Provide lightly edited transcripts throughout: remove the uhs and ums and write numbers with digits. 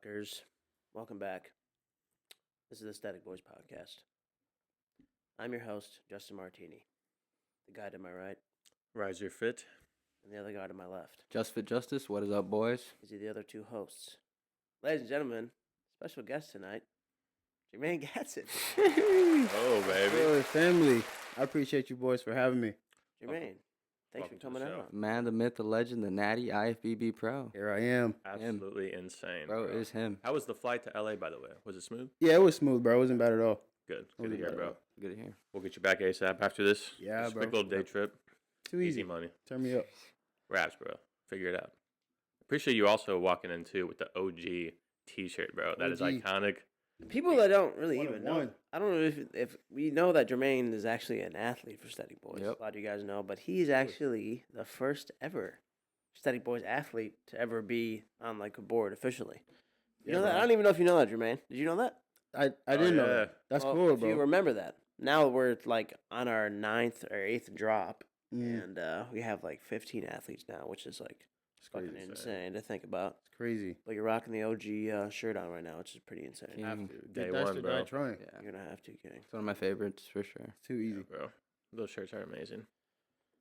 fuckers. Welcome back. This is the Stheticboys podcast. I'm your host, Justin Martini. The guy to my right, Rise your fit. and the other guy to my left. Just Fit Justice, what is up, boys? These are the other two hosts. Ladies and gentlemen, special guest tonight, Jermaine Gadsden. Oh, baby. Good family. I appreciate you boys for having me. Jermaine, thanks for Welcome to coming the show. out. Man, the myth, the legend, the natty IFBB Pro. Here I am. Absolutely insane. Bro, it is him. How was the flight to LA, by the way? Was it smooth? Yeah, it was smooth, bro. It wasn't bad at all. Good. Good to Wasn't hear, bad at bro. all. Good to hear. We'll get you back ASAP after this. Yeah, Just a bro. quick little day trip. Too easy. Easy money. Turn me up. Raps, bro. Figure it out. Appreciate you also walking in, too, with the OG t-shirt, bro. That is OG. iconic. People that don't really One of even know. one. I don't know if we know that Jermaine is actually an athlete for Stheticboys. Yep. A lot of you guys know, but he's actually the first ever Stheticboys athlete to ever be on like a board officially. You Yeah, know that? bro. I don't even know if you know that, Jermaine. Did you know that? I Oh, didn't know yeah. that. That's Well, cool, if you bro. remember that. Now we're like on our 9th or 8th drop, Mm, and we have like 15 athletes now, which is like it's fucking crazy. insane to think about. It's crazy. But you're rocking the OG shirt on right now, which is pretty insane. King. Have to. Get Day that one, shit bro. that trying. Yeah. You're gonna have to, King. It's one of my favorites for sure. It's too Yeah, easy. bro. Those shirts are amazing.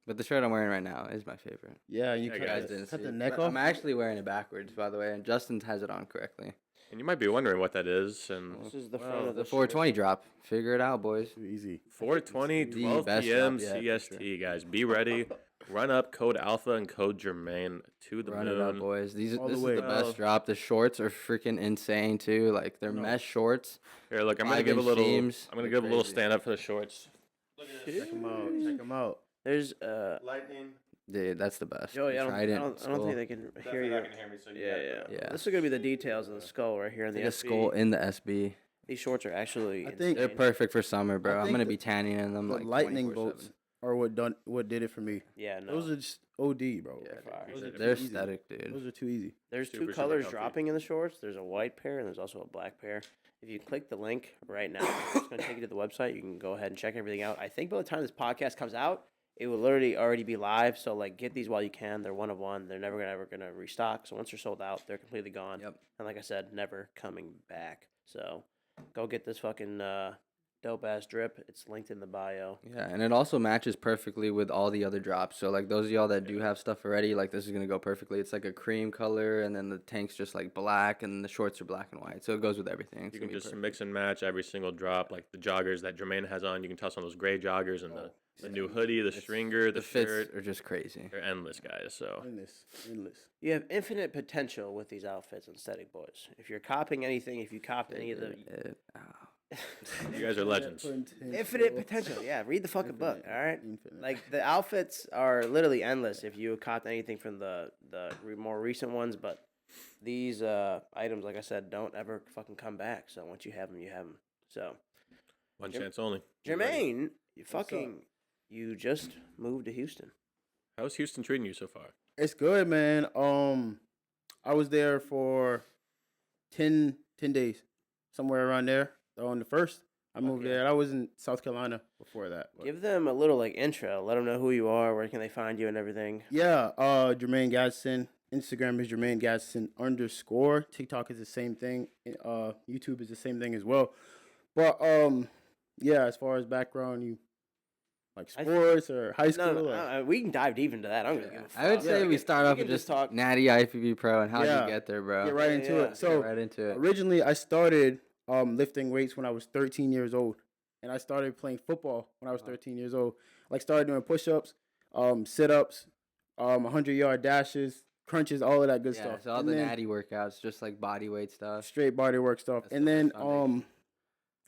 But the shirt I'm wearing right now is my favorite. Yeah, you Yeah, cut, guys the, didn't cut see the it. neck But off. I'm actually wearing it backwards, by the way, and Justin has it on correctly. And you might be wondering what that is. And This is the Wow. front of The the 420 drop. Figure it out, boys. Too easy. 4:20, The 12 best p.m. drop yet, for CST, guys. Be ready. Run up code Alpha and code Jermaine to the Run moon. it up, boys. This All the is way. the best drop. The shorts are freaking insane too. Like they're No. mesh shorts. Here, look, I'm gonna 5 give a inch little. seams. I'm gonna They're give a little crazy. stand up for the shorts. Check them out. Check them out. There's Lightning. Dude, that's the best. Joey, I don't, Tried it I in don't school. think they can hear you. hear me. So Yeah. Yeah. This is gonna be the details of the skull right here in It's the like a SB. skull in the SB. These shorts are actually. I think- They're insane. perfect for summer, bro. I I'm think gonna the- be tanning in them The like lightning 24/7. bolts are what did it for me. Yeah, no. Those are just OD, bro. Yeah, fire. Those are dude. too they're easy. static, dude. Those are too easy. There's Super, two super colors comfy. dropping in the shorts. There's a white pair and there's also a black pair. If you click the link right now, it's going to take you to the website. You can go ahead and check everything out. I think by the time this podcast comes out, it will literally already be live. So like, get these while you can. They're one of one. They're never ever gonna restock. So once they're sold out, they're completely gone. Yep. And like I said, never coming back. So go get this fucking dope ass drip. It's linked in the bio. Yeah, and it also matches perfectly with all the other drops. So like those of y'all that do have stuff already, like this is gonna go perfectly. It's like a cream color, and then the tank's just like black, and the shorts are black and white. So it goes with everything. It's You gonna can be just perfect. mix and match every single drop, like the joggers that Jermaine has on. You can toss on those gray joggers and the new hoodie, the stringer, the The fits shirt. are just crazy. They're endless, guys. So Endless. You have infinite potential with these outfits on Stheticboys. If you're copying anything, if you copped any of the you guys are legends. infinite potential, yeah. Read the fucking book, Infinite. all right. Infinite. Like the outfits are literally endless if you copped anything from the more recent ones, but these items, like I said, don't ever fucking come back. So once you have them, you have them. So One Jim- chance only. Be ready. Jermaine, you just moved to Houston. How's Houston treating you so far? It's good, man. I was there for 10 days, somewhere around there. On the first, I moved Okay. there. I was in South Carolina before that. but- Give them a little like intro. Let them know who you are, where can they find you, and everything. Yeah, Jermaine Gadsden. Instagram is Jermaine Gadsden _. TikTok is the same thing. YouTube is the same thing as well. But yeah, as far as background, you like I- sports or high school? No, or- we can dive deep into that. I don't give a fuck. I would say Yeah. we start off can with just just talk- natty IFBB Pro and how Yeah. you get there, bro. Get right Yeah, into yeah. it. So Get right into it. originally, I started lifting weights when I was 13 years old, and I started playing football when I was 13 years old. Like started doing push-ups, sit-ups, 100-yard dashes, crunches, all of that good Yeah, stuff. so all And the then natty workouts, just like body weight stuff. straight body work stuff, That's and the then best foundation.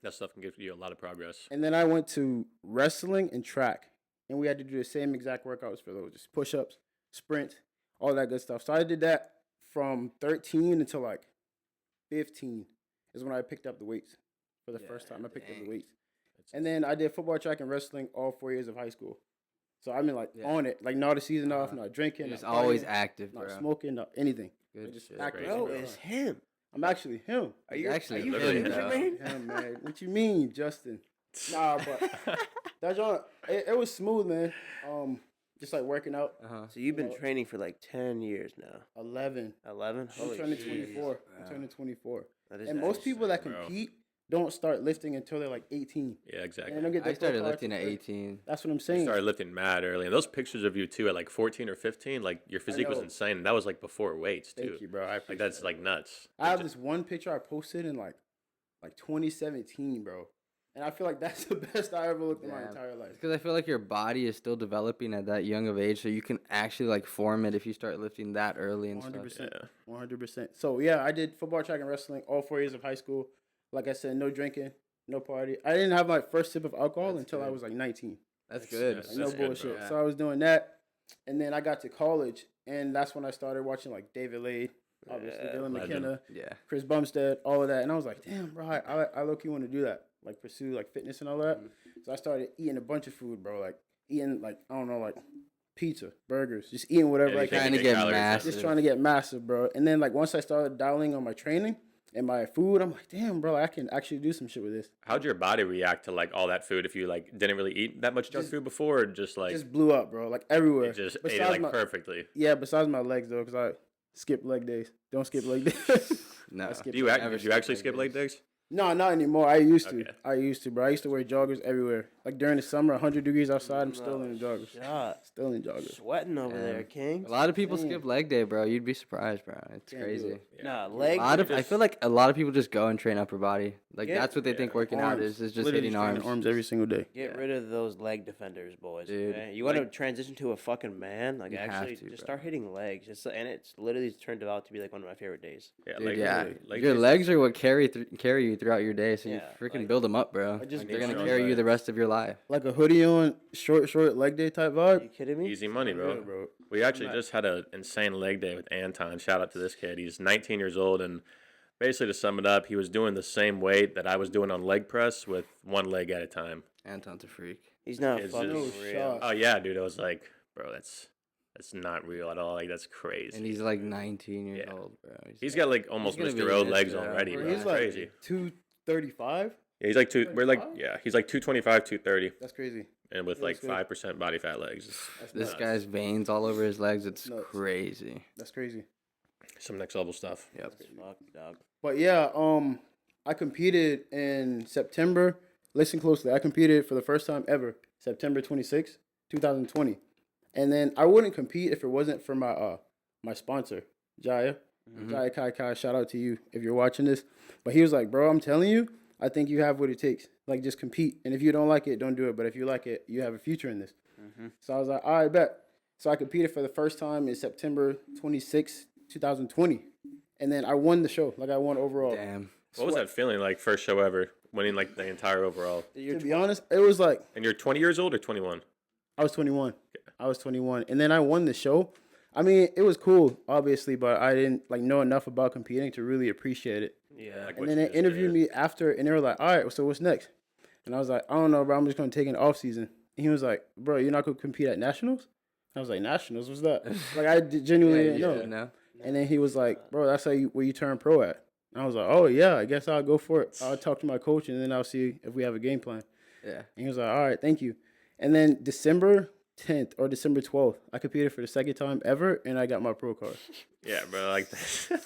That stuff can give you a lot of progress. And then I went to wrestling and track, and we had to do the same exact workouts for those, just push-ups, sprint, all that good stuff. So I did that from 13 until like 15 is when I picked up the weights for the Yeah, first time. I picked up the dang. weights, and then I did football, track, and wrestling all 4 years of high school. So I've been like Yeah. on it, like not a season off, Uh-huh. not drinking, You're just not always partying, active, not bro. smoking, not anything. Good just shit. active. Crazy, Bro, bro. it's him. I'm actually him. Are you Actually, Are you literally him, him. Jermaine? Yeah, man. What you mean, Justin? Nah, but that joint, it was smooth, man. just like working out. So you've been Well- training for like 10 years now. 11. 11? I'm Holy turning shit. 24. I'm turning 24. That is And most nice. people that bro. compete don't start lifting until they're like 18. Yeah, exactly. And they don't get I their pro started card lifting till at 30. 18. That's what I'm You saying. started lifting mad early, and those pictures of you too at like 14 or 15, like your physique was know. insane. And that was like before weights too. Thank you, bro. I Like appreciate that's that. like nuts. I have this one picture I posted in like 2017, bro. And I feel like that's the best I ever looked in my Yeah. entire life. Because I feel like your body is still developing at that young of age, so you can actually like form it if you start lifting that early and stuff. 100%. Yeah. 100%. So yeah, I did football, track, and wrestling all 4 years of high school. Like I said, no drinking, no party. I didn't have my first sip of alcohol That's until I good. was like 19. That's That's- good. that's- Like, no good, bro. bullshit. Yeah. So I was doing that, and then I got to college, and that's when I started watching like David Lade, obviously Yeah, Dylan legend. McKenna, Yeah. Chris Bumstead, all of that. And I was like, damn, bro, I low-key want to do that, like pursue like fitness and all that. So I started eating a bunch of food, bro, like eating like, I don't know, like pizza, burgers, just eating whatever I Anything can. Trying to get get calories up. massive. Just trying to get massive, bro. And then like once I started dialing on my training and my food, I'm like, damn, bro, I can actually do some shit with this. How'd your body react to like all that food if you like didn't really eat that much junk Just- food before, or just like Just blew up, bro, like everywhere. it just ate Besides it like my- perfectly? Yeah, besides my legs though, because I skip leg days. Don't skip leg days. No. I skip Do you Never did you skip actually leg skip leg days. days? No, not anymore. I used to. Okay. I used to, bro. I used to wear joggers everywhere. Like during the summer, 100 degrees outside, I'm still in the joggers. Shot. Still in joggers. Sweating over there, Damn. King. A lot of people Damn. skip leg day, bro. You'd be surprised, bro. It's Can't do crazy. it. Nah, A legs. lot of, I just- feel like a lot of people just go and train upper body. Like Yeah. that's what they think Yeah. working out is just Literally hitting training arms. every single day. Get Yeah. rid of those leg defenders, boys. Dude, Okay? You want to transition to a fucking man? Like You have actually, to, just bro. start hitting legs. And it's literally turned out to be like one of my favorite days. Yeah, Dude, leg yeah, day- leg your days- legs are what carry you throughout your day. So you Yeah, freaking like- build them up, bro. I just Like, they're gonna build carry you legs. the rest of your life. Like a hoodie on, short leg day type Are you vibe. kidding me? Easy money, bro. Yeah, bro. We actually Right. just had an insane leg day with Anton. Shout out to this kid. He's 19 years old, and basically to sum it up, he was doing the same weight that I was doing on leg press with one leg at a time. Anton's a freak. He's not It's fucking just- real. shot. Oh yeah, dude. I was like, bro, that's not real at all. Like that's crazy. And he's like 19 years Yeah. old, bro. He's got like almost gonna Mr. be O Mr. legs O, already, Bro, bro. he's It's like crazy. 235. Yeah, he's like two. We're like 225? yeah, he's like 225, 230, That's crazy. and with Yeah, like that's good. 5% body fat legs. That's This nuts. guy's veins all over his legs. It's Nuts. crazy. That's crazy. Some next level stuff. Yep. Fuck, dog. But yeah, I competed in September. Listen closely. I competed for the first time ever, September 26, 2020. And then I wouldn't compete if it wasn't for my sponsor, Jaya. Jaya Kai, shout out to you if you're watching this. But he was like, bro, I'm telling you, I think you have what it takes. Like, just compete. And if you don't like it, don't do it. But if you like it, you have a future in this. So I was like, all right, bet. So I competed for the first time in September 26, 2020. And then I won the show. Like, I won overall. Damn. What was that feeling like? First show ever, winning like the entire overall. To be honest, it was like, And you're 20 years old or 21? I was 21. I was 21. And then I won the show. I mean, it was cool, obviously, but I didn't like know enough about competing to really appreciate it. Yeah. Like, And what then you they just interviewed did. me after, and they were like, all right, so what's next? And I was like, I don't know, bro. I'm just going to take an off season. And he was like, bro, you're not going to compete at nationals? I was like, nationals? What's that? Like, I genuinely didn't know. No. And then he was like, bro, that's where you turn pro at. And I was like, oh, yeah, I guess I'll go for it. I'll talk to my coach, and then I'll see if we have a game plan. Yeah. And he was like, all right, thank you. And then December 10th or December 12th, I competed for the second time ever, and I got my pro card. Yeah, bro. Like,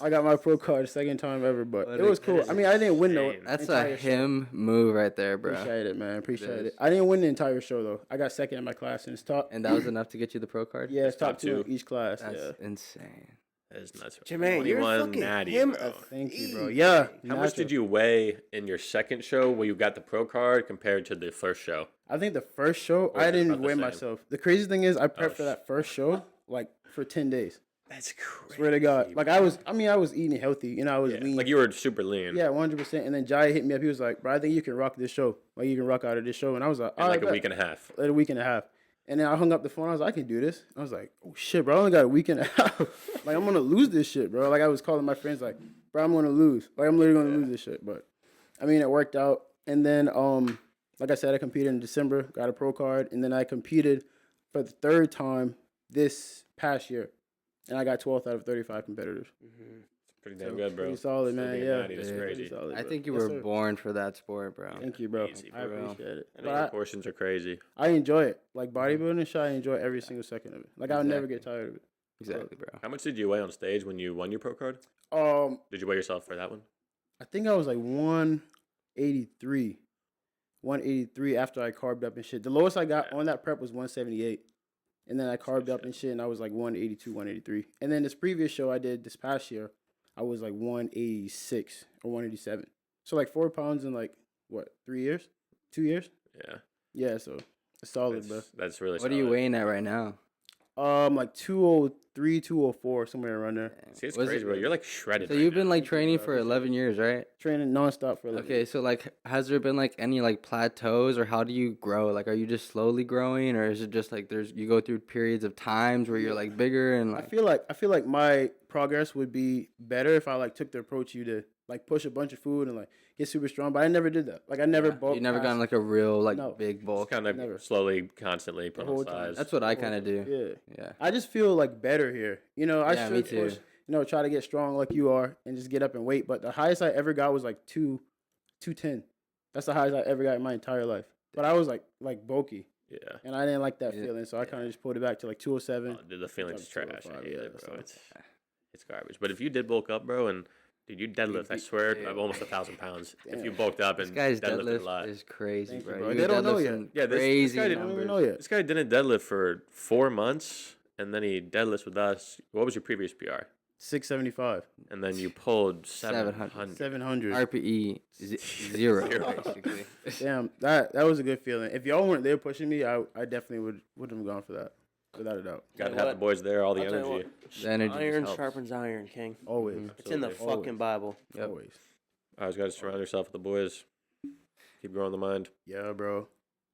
I got my pro card the second time ever, but What it a was cool. I mean, I didn't win the insane. That's entire a show. him move right there, bro. Appreciate it, man. Appreciate is. it. I didn't win the entire show, though. I got second in my class, and it's top. And that was enough to get you the pro card? Yeah, it's top top two in two. each class. That's Yeah. insane. that is nuts. Jermaine, you're 21 fucking natty, him bro. a Thank you, bro. thief. Yeah. How much did you weigh in your second show where you got the pro card compared to the first show? I think the first show, Or I is it didn't about the weigh same? myself. The crazy thing is, I prepped for sh- that first show like for 10 days. That's crazy. Swear to God. Like I was eating healthy. You know, I was Yeah, lean. like you were super lean. Yeah, 100%. And then Jai hit me up. He was like, bro, I think you can rock this show. Like, you can rock out of this show. And I was like, in all like right, a week and a half. a week and a half. And then I hung up the phone. I was like, I can do this. I was like, oh, shit, bro. I only got a week and a half. Like, I'm going to lose this shit, bro. Like, I was calling my friends like, bro, I'm going to lose. Like, I'm literally going to lose this shit. But, I mean, it worked out. And then, like I said, I competed in December, got a pro card. And then I competed for the third time this past year. And I got 12th out of 35 competitors. Pretty damn good, bro. Pretty solid, Still man. being Yeah, natty is Yeah. crazy. Pretty solid, I bro. think you Yes, were sir. born for that sport, bro. Thank you, bro. Easy, I bro. appreciate it. I But know your portions are crazy. I enjoy it. Like bodybuilding shit, I enjoy every single second of it. Like I'll never get Exactly. tired of it. Exactly, bro. How much did you weigh on stage when you won your pro card? Did you weigh yourself for that one? I think I was like 183. 183 after I carved up and shit. The lowest I got on that prep was 178. And then I carved up and shit, and I was like 182, 183. And then this previous show I did this past year, I was like 186 or 187. So like 4 pounds in like, what, 3 years? 2 years? Yeah. Yeah, so it's solid, bro. That's really What are you solid. weighing at right now? Like 203, 204, somewhere around there. Damn. See, it's Was crazy, it- bro. You're like shredded. So right you've been now. like Thank you, training bro. I for appreciate 11 years, right? Training nonstop for 11 Okay, years. so like, has there been like any like plateaus, or how do you grow? Like, are you just slowly growing, or is it just like you go through periods of times where you're like bigger and I like? feel like my progress would be better if I like took the approach you to like push a bunch of food and like get super strong, but I never did that. Like I never bulked. You never past gotten like a real like No. big Just bulk. kind Never. of slowly, constantly put the on whole time. size. That's what I the whole kind of time. do. Yeah. Yeah. I just feel like better here. You know, I Yeah, me should too. push, try to get strong like you are and just get up and weight. But the highest I ever got was like 210. That's the highest I ever got in my entire life. But I was like bulky. Yeah. And I didn't like that Yeah. feeling. So I kind of just pulled it back to like 207. Oh, dude, the feeling's Up to trash. I 205, hate yeah, it, bro. so- It's garbage. But if you did bulk up, bro, and dude, you deadlift, I swear, dude. almost 1,000 pounds. If you Damn. bulked up This and guy's deadlifted a lot. deadlift is crazy, Thank you, bro. bro. You They don't know deadlift yet. some Yeah, this crazy guy I didn't don't numbers. even know yet. This guy didn't deadlift for 4 months, and then he deadlifts with us. What was your previous PR? 675. And then you pulled 700. 700. 700. RPE zero, Zero. basically. Damn, that was a good feeling. If y'all weren't there pushing me, I definitely would have gone for that, without a doubt. Got to You know have what? the boys there, all the I'll tell you energy. what, The energy just iron helps. sharpens iron, King. Always, It's in the Absolutely. fucking Bible. Yep. always. Always got to surround yourself with the boys. Keep growing the mind. Yeah, bro.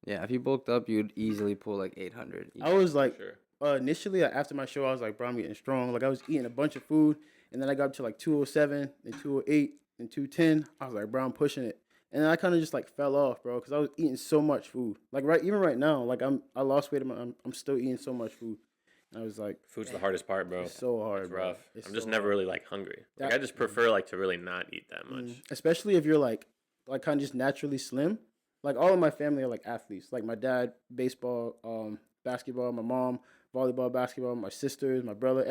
Yeah, if you bulked up, you'd easily pull like 800. I was like, Sure. initially after my show, I was like, bro, I'm getting strong. Like I was eating a bunch of food, and then I got up to like 207, then 208, and 210. I was like, bro, I'm pushing it, and then I kind of just like fell off, bro, because I was eating so much food. Like even right now, like I lost weight, I'm still eating so much food. And I was like, Food's the hardest part, bro. it's so hard, It's bro. rough. It's I'm just so never hard. really like hungry. Like That- I just prefer like to really not eat that much. Especially if you're like kind of just naturally slim. Like all of my family are like athletes. Like my dad, baseball, basketball. My mom, volleyball, basketball. My sisters, my brother.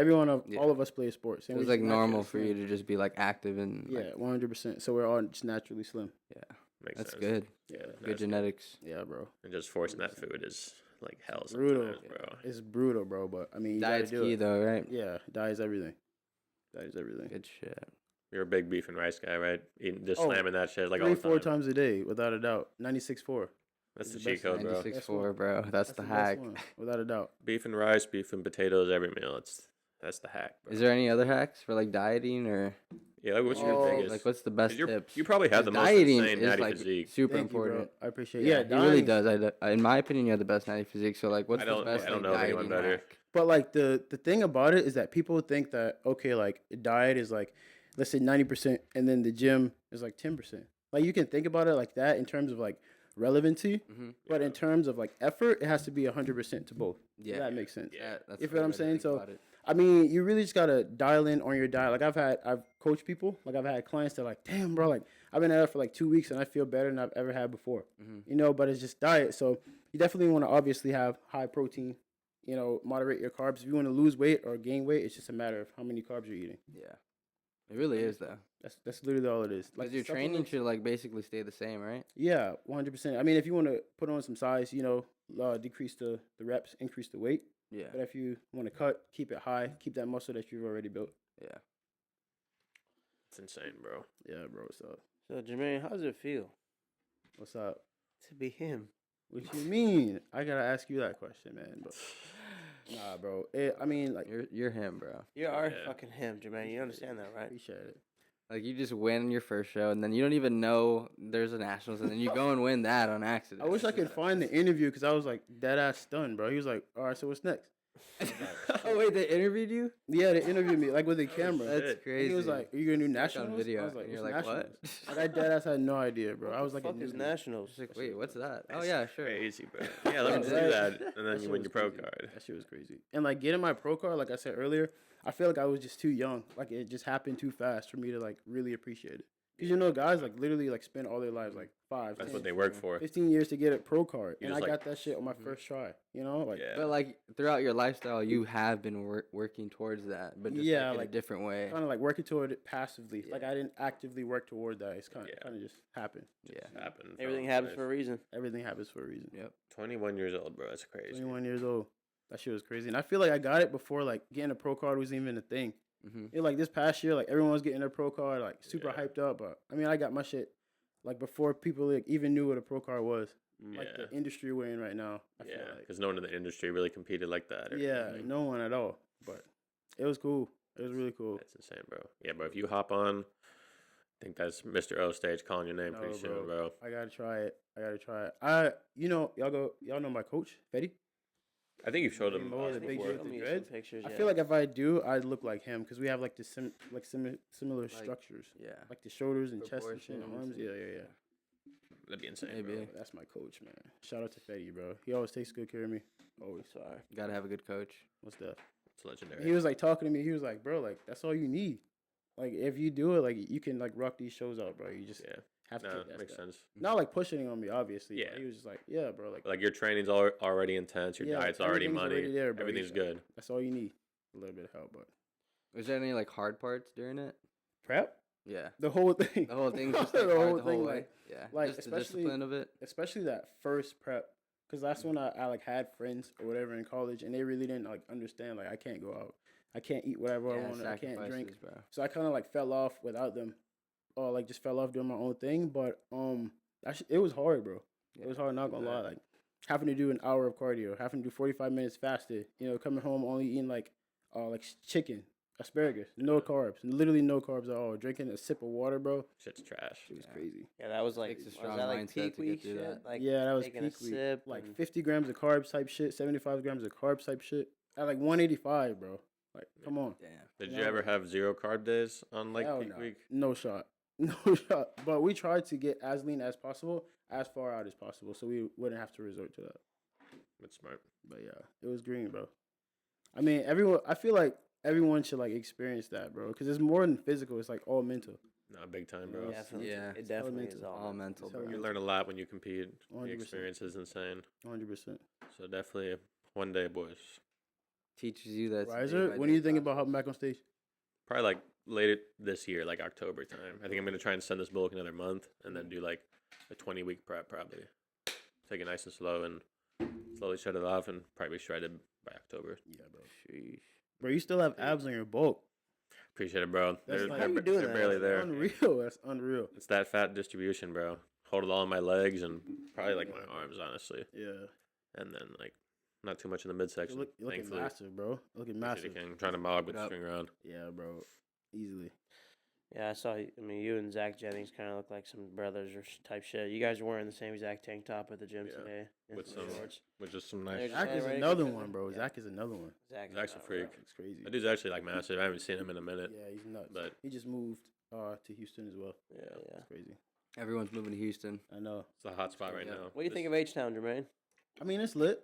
All of us play sports. So And it's we like just normal naturally for you slim. to just be like active and Yeah, like, 100%. So we're all just naturally slim. Makes that's sense. good. Yeah, That's Good genetics. yeah, bro. And just forcing that food is like hell Brutal. sometimes, bro. It's brutal, bro. But I mean, you Diet's gotta do key it. though, right? Yeah, diet is everything. Diet is everything. Good shit. You're a big beef and rice guy, right? Eating, just Oh, slamming that shit like all 3, the 4 time. times a day, without a doubt. 96.4. That's the the cheat best code, bro. 96.4, bro. That's the best hack. one, without a doubt. Beef and rice, beef and potatoes every meal. That's the hack, bro. Is there any other hacks for like dieting or Yeah, like, what's Oh, your biggest? like what's the best 'Cause you're- tips? You probably have 'Cause the most dieting insane is natty like physique. super Thank you, bro. important. I appreciate it. Yeah, Yeah, he really dying- does. In my opinion, you have the best natty physique. So like, what's I the don't- best I don't like, know of anyone dieting better. hack? But like the thing about it is that people think that okay, like diet is like let's say 90%, and then the gym is like 10%. Like you can think about it like that in terms of like relevancy, but in terms of like effort, it has to be 100% to both. Yeah. That makes sense. Yeah. That's You feel the what I'm way to saying? think So about it. I mean, you really just gotta dial in on your diet. Like I've coached people. Like I've had clients that are like, damn, bro, like I've been at it for like 2 weeks and I feel better than I've ever had before. You know, but it's just diet. So you definitely want to obviously have high protein. You know, moderate your carbs. If you want to lose weight or gain weight, it's just a matter of how many carbs you're eating. Yeah, it really is though. That's literally all it is. Because your training supplements- should like basically stay the same, right? Yeah, 100%. I mean, if you want to put on some size, you know, decrease the reps, increase the weight. Yeah, But if you want to cut, keep it high, keep that muscle that you've already built. yeah. It's insane, bro. Yeah, bro. So So, Jermaine, how does it feel what's up? to be him? What you mean? I gotta ask you that question, man. But nah, bro. I mean, like, You're him, bro. You are Yeah. fucking him, Jermaine. You understand that, right? appreciate it. Like you just win your first show, and then you don't even know there's a nationals, and then you go and win that on accident. I wish I could find the interview because I was like dead ass stunned, bro. He was like, "All right, so what's next?" Oh wait, they interviewed you? Yeah, they interviewed me like with a camera. shit. That's And crazy. He was like, "Are you gonna do Check nationals?" on video, I was like, and you're "What's like, what? nationals?" Like I dead ass had no idea, bro. I was like, fuck a is newbie. nationals? Just like, wait, what's that? Oh yeah, sure. Crazy, bro. Yeah, let me do Right. that, and then That you shit win was your pro crazy. card. That shit was crazy. And like getting my pro card, like I said earlier, I feel like I was just too young. Like it just happened too fast for me to like really appreciate it. Because you know, guys like literally like spend all their lives like 5, That's 10, what they work for. 15 years to get a pro card, You and I just, like- got that shit on my first try. You know, like Yeah. But like throughout your lifestyle, you have been working towards that, but just Yeah, like in a like, different way. kind of like working toward it passively. Like Yeah. I didn't actively work toward that. It's kind of Yeah. just happened. Yeah. Happened. Everything felt happens nice. for a reason. Everything happens for a reason. Yep. 21 years old, bro. That's crazy. 21 years old. That shit was crazy. And I feel like I got it before like getting a pro card was even a thing. Mm-hmm. You know, like this past year, like everyone was getting their pro card, like super Yeah. hyped up. But I mean, I got my shit like before people like even knew what a pro card was. Like Yeah. the industry we're in right now. I Yeah, feel like. because no one in the industry really competed like that. or Yeah, anything. no one at all. But it was cool. It was really cool. That's insane, bro. Yeah, bro. If you hop on, I think that's Mr. O stage calling your name No, pretty soon, bro. I gotta try it. You know, y'all know my coach, Fetty. I think you've showed Big him Mo, the before. big dude with Show the me some dreads. pictures, I yeah. feel like if I do, I'd look like him because we have like the similar Like, structures, Yeah. like the shoulders and chest and shit, and Proportions. arms. Yeah. That'd be insane, Maybe. bro. That's my coach, man. Shout out to Fetty, bro. He always takes good care of me. Always. Sorry. Gotta have a good coach. What's that? It's legendary. He was like talking to me. He was like, bro, like that's all you need. Like if you do it, like you can like rock these shows out, bro. You just Yeah, have to no, take that makes step. sense. Not like pushing on me, obviously. Yeah. But he was just like, yeah, bro. Like Like your training's already intense. Your yeah, diet's already everything's money. already there, bro. Everything's He's good. that's all you need. A little bit of help, but Was there any like hard parts during it? prep Yeah. the whole thing. The whole thing's just like The hard whole the whole thing, way. like- Yeah. like, just the especially- discipline of it. Especially that first prep, because that's when I like had friends or whatever in college, and they really didn't like understand. Like I can't go out, I can't eat whatever I Yeah, want, I can't drink. sacrifices, bro. So I kind of like fell off without them, or like just fell off doing my own thing. But it was hard, bro. It was hard. Not gonna lie, like having to do an hour of cardio, having to do 45 minutes fasted. You know, coming home only eating like chicken, asparagus, no carbs, literally no carbs at all. Drinking a sip of water, bro. Shit's trash. It was Yeah. crazy. Yeah, that was like, Takes a was strong that like mindset peak to get week through shit? that. Like Yeah, that was taking a peak week. sip Like and- 50 grams of carbs type shit, 75 grams of carbs type shit. At like 185, bro. Like, come on. Damn. Did Yeah. you ever have 0 carb days on like Hell peak no. week? No shot. No shot. But we tried to get as lean as possible, as far out as possible, so we wouldn't have to resort to that. That's smart. But yeah, it was green, bro. I mean, I feel like everyone should like experience that, bro, because it's more than physical. It's like all mental. No, big time, bro. Yeah. Definitely. Yeah. It definitely mental. is All mental, It's bro. You learn a lot when you compete. The 100%. experience is insane. 100%. So definitely one day, boys. Teaches you that. Riser, when do you think about hopping back on stage? Probably like later this year, like October time. I think I'm gonna try and send this bulk another month, and then do like a 20-week prep probably. Take it nice and slow, and slowly shut it off, and probably be shredded by October. Yeah, bro. Sheesh. Bro, you still have abs on your bulk. Appreciate it, bro. That's They're, like- they're, How you doing they're that? barely That's there. Unreal. That's unreal. It's that fat distribution, bro. Hold it all in my legs and probably like my arms, honestly, Yeah. and then like not too much in the midsection. You're looking Thankfully, massive, bro. Looking Appreciate massive. it, King. I'm trying to mog with the What up? string around. Yeah, bro. Easily. Yeah, I saw. I mean, you and Zach Jennings kind of look like some brothers or type shit. You guys were wearing the same exact tank top at the gym Yeah, today. and with some shorts. with just some There's nice. Zach Zach is right? another Good one, fit. bro. Yeah. Zach is another one. Zach's a not freak. real. It's crazy. That dude's actually like massive. I haven't seen him in a minute. Yeah, he's nuts. But- he just moved to Houston as well. Yeah, yeah. It's crazy. Everyone's moving to Houston. I know. It's a hot spot right Yeah. now. What do you think of H Town, Jermaine? I mean, it's lit.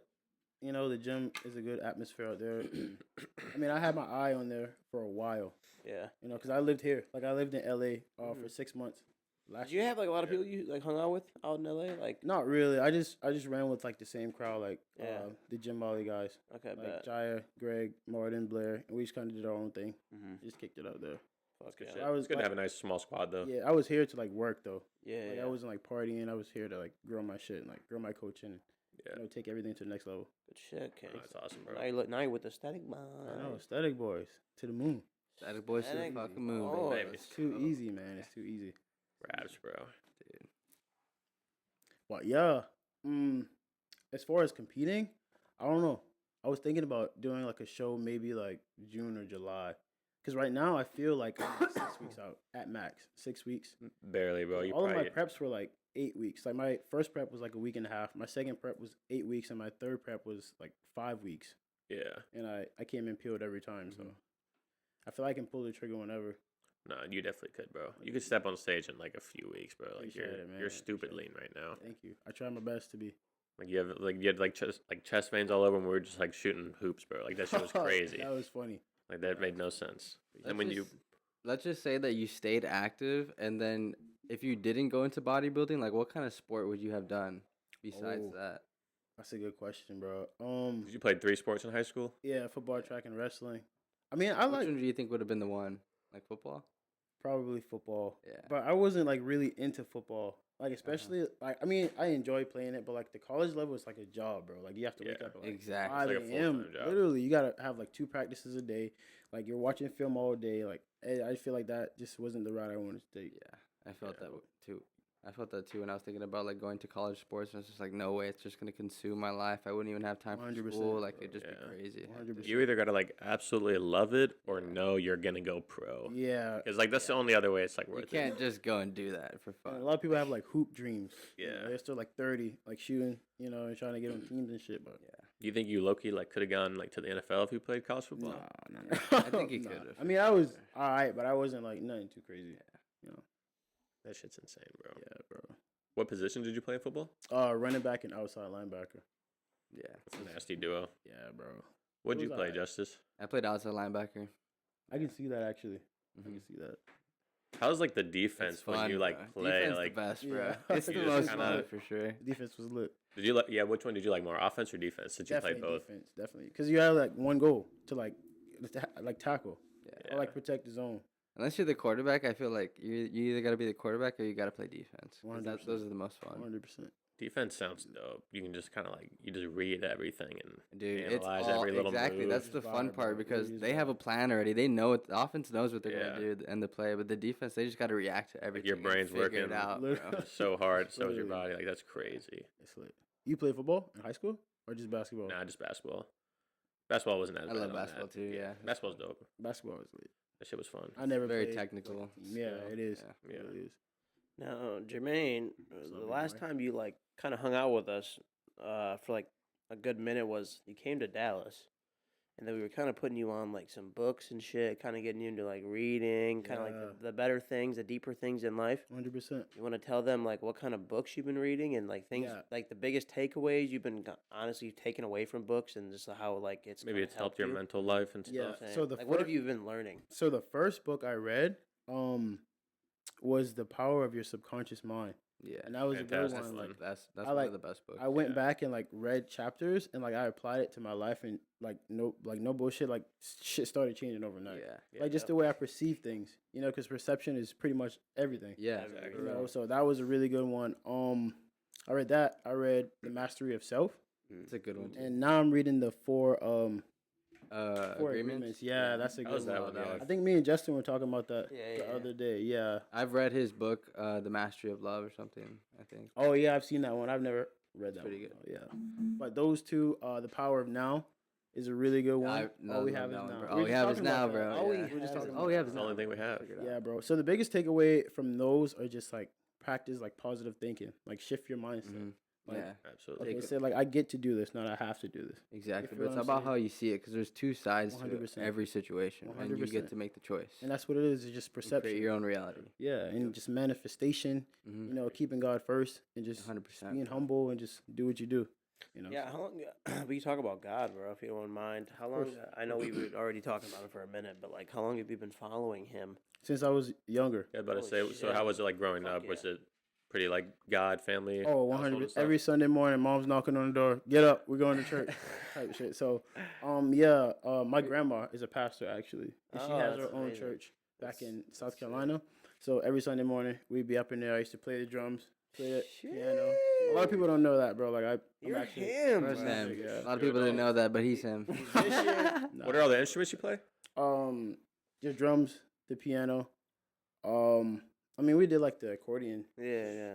You know, the gym is a good atmosphere out there. I mean, I had my eye on there for a while. Yeah. You know, because I lived here. Like, I lived in LA for 6 months. Last Did you year. have like a lot of people you like hung out with out in LA? Like, Not really. I just ran with like the same crowd, like Yeah. the Gym Molly guys, okay, like bet. Jaya, Greg, Martin, Blair, and we just kind of did our own thing. Mm-hmm. Just kicked it out there. Fuck Good yeah. shit. I was It's good to like- have a nice small squad though. Yeah, I was here to like work though. Yeah, Like yeah. I wasn't like partying. I was here to like grow my shit and like grow my coaching and Yeah. take everything to the next level. Good shit, King. Oh, that's awesome, bro. Now you with the static bomb. I know, Stheticboys to the moon. Stheticboys to the Static fucking moon, Boys. baby. Baby. It's too easy, man. It's too easy. Raps, bro. But yeah, as far as competing, I don't know. I was thinking about doing like a show maybe like June or July. Because right now I feel like I'm like 6 weeks out at max. 6 weeks. Barely, bro. You All of my probably preps were like 8 weeks. Like my first prep was like a week and a half. My second prep was 8 weeks, and my third prep was like 5 weeks. Yeah. and I came in peeled every time. So I feel I can pull the trigger whenever. No, you definitely could, bro. You could step on stage in like a few weeks, bro. Like Appreciate it, man. you're stupid Appreciate lean right now. Thank you. I try my best to be. Like you had chest veins all over, and we were just like shooting hoops, bro. Like that shit was crazy. That was funny. Like that made no sense. And when you let's just say that you stayed active, and then if you didn't go into bodybuilding, like what kind of sport would you have done besides Oh. that? That's a good question, bro. did you play 3 sports in high school? Yeah, football, track, and wrestling. I mean, I Which like one do you think would have been the one? Like football? probably football. Yeah. But I wasn't like really into football. Like especially like I mean I enjoy playing it, but like the college level is like a job, bro. Like you have to wake Yeah, up at like exactly. 5 It's like a a.m. full-time job. Literally, you gotta have like 2 practices a day. Like you're watching film all day. Like I feel like that just wasn't the route I wanted to take. Yeah, I felt Yeah. that too. I felt that too when I was thinking about like going to college sports. And I was just like, no way, it's just gonna consume my life. I wouldn't even have time for 100%, school. Like bro. it'd just Yeah. be crazy. 100%. You either gotta like absolutely love it or know you're gonna go pro. Yeah. Because like that's the only other way it's like You worth can't it. just go and do that for And a fun. lot of people have like hoop dreams. Yeah. They're still like 30, like shooting, and trying to get on teams and shit. But Do you think you low-key like could have gone like to the NFL if you played college football? nah. I think he Nah. could've, I mean, I was all right, but I wasn't like nothing too crazy. That shit's insane, bro. Yeah, bro. What position did you play in football? Running back and outside linebacker. Yeah, That's a nasty duo. Yeah, bro. What'd It you was play, alright. Justice? I played outside linebacker. I can see that actually. I Mhm. can see that. How's like the defense It's when fun, you like bro. play? Defense Like, the best, bro. Yeah. It's the You just most kinda- fun for sure. The defense was lit. did you like? Yeah, which one did you like more, offense or defense? Since you Definitely played both. defense, definitely. Because you had like one goal to like tackle Yeah. or like protect the zone. Unless you're the quarterback, I feel like you either got to be the quarterback or you got to play defense. 'Cause 100%. those are the most fun. 100%. Defense sounds dope. You can just kind of like you just read everything and Dude, it's analyze all, every little exactly. move. That's the Just fun vibe, part bro. because It they is have a plan already. They know it. The offense knows what they're Yeah. gonna do and the play, but the defense they just got to react to everything. your and brain's figure working it out. Literally. Bro. so hard. So is your Literally. body. Like that's crazy. It's lit. You play football in high school or just basketball? Nah, just basketball. Basketball wasn't as I bad love on basketball that. too. Yeah, Basketball's dope. Basketball was lit. That shit was fun. I never very played. technical. Yeah, skill. it is. Yeah. Yeah. It really is. Now, Jermaine, What's the up, big last boy? time you like kind of hung out with us for like a good minute was you came to Dallas, and then we were kind of putting you on like some books and shit, kind of getting you into like reading, kind of Yeah. like the better things, the deeper things in life. 100%. You want to tell them like what kind of books you've been reading and like things Yeah. like the biggest takeaways you've been honestly taken away from books and just how like it's Maybe kinda it's helped your you? mental life and Yeah. stuff. So the like what have fir- you been learning? So the first book I read was The Power of Your Subconscious Mind. Yeah, And that was a good Fantastic one. one. Like that's I one like- of the best books. I went Yeah. back and like read chapters and like I applied it to my life and like no bullshit, like shit started changing overnight. Yeah, Yeah. Like just the way I perceive things, because perception is pretty much everything. yeah, Exactly. for You real. know, so that was a really good one. I read that. I read The Mastery of Self, It's a good one too. and now I'm reading the four Agreements. Yeah, that's a How good was that one. one? I think me and Justin were talking about that Yeah, the yeah. other day. Yeah. I've read his book, The Mastery of Love, or something. I think. Oh yeah, I've seen that one. I've never read that. pretty one, good. though, Yeah. But those two, The Power of Now, is a really good one. All we have is that one, now. bro. We All were we just have is talking about now, that. bro. All we Yeah. were just talking All we about have It's is the only now. thing we have. Figure it out. Yeah, bro. So the biggest takeaway from those are just like practice like positive thinking, like shift your mindset. Mhm. Like, Yeah, Absolutely. Okay, say like I get to do this, not I have to do this. exactly. feel But it's what I'm about saying? how you see it, because there's two sides to 100%. every situation, and you 100%. get to make the choice. And that's what it is. It's just You perception. create your own reality. Yeah, and just manifestation. Mhm. Keeping God first and just 100%. being humble and just do what you do. Yeah, how long? We talk about God, bro. If you don't mind, how long? course. I know we were already talking about him for a minute, but like, how long have you been following him? Since I was younger. Yeah, but I Holy say, so shit. how was it like growing Fuck up? Was yeah. it pretty like God, family? Oh, household and 100. stuff? Every Sunday morning, mom's knocking on the door. Get up, we're going to church. Type shit. So, yeah, my grandma is a pastor actually, and she Oh, has her that's own amazing. church back in South that's sick. Carolina. So every Sunday morning, we'd be up in there. I used to play the drums, play the piano. A lot of people don't know that, bro. Like I'm You're actually. him, Where's bro. him? Yeah. A lot of people didn't know that, but he's him. Nah. What are all the instruments you play? Just drums, the piano. I mean, we did like the accordion. Yeah.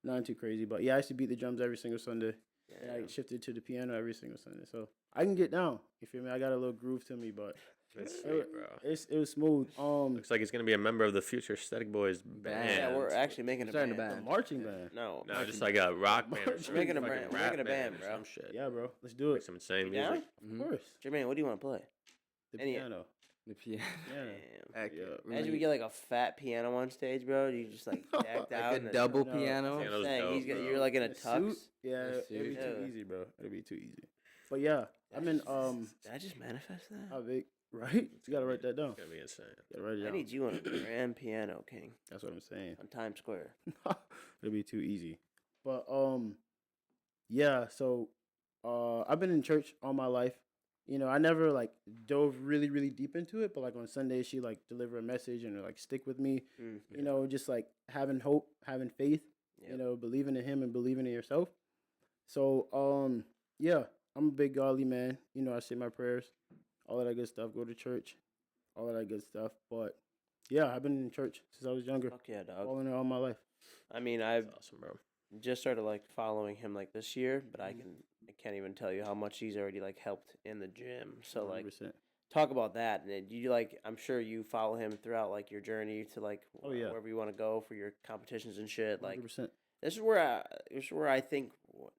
Not too crazy, but yeah, I used to beat the drums every single Sunday. And I shifted to the piano every single Sunday. So I can get down. You feel me? I got a little groove to me, but It's sweet, bro. It was smooth. Looks like he's gonna be a member of the future Stheticboys band. Yeah, we're actually making a Starting band. a the band. marching band. No, No, just like a rock band. Or We're something, making a fucking band- we're rap making a band, or bro. Some shit. Yeah, bro. Let's do Like it. some insane You down? music. Of course. Jermaine, what do you want to play? The Any- piano. The piano. Piano. Damn. Heck, Yeah. Imagine we get like a fat piano on stage, bro. You just like decked out. like in a double No, piano. I'm Piano's saying dope, he's got, bro. you're like in a A tux. suit? Yeah, A it'd be suit. too Yeah. easy, bro. It'd be too easy. But yeah, I'm in Did I just manifest that? how big, right? You gotta write that down. It's gonna be insane. You gotta write it I down. need you on a grand piano, King, That's what I'm saying. on Times Square. It'll be too easy. But yeah. So I've been in church all my life. You know, I never like dove really, really deep into it. But like on Sunday, she like deliver a message and like stick with me. Mm. You know, just like having hope, having faith. Yep. You know, believing in Him and believing in yourself. So yeah, I'm a big godly man. You know, I say my prayers, all of that good stuff. Go to church, all of that good stuff. But yeah, I've been in church since I was younger, Fuck yeah, dog. following it all my life. I mean, That's I've awesome, bro. just started like following him like this year, but Mm-hmm. I can't even tell you how much he's already like helped in the gym. So like 100%. talk about that. And then you like, I'm sure you follow him throughout like your journey to like Oh, yeah. wherever you want to go for your competitions and shit. Like 100%. this is where I think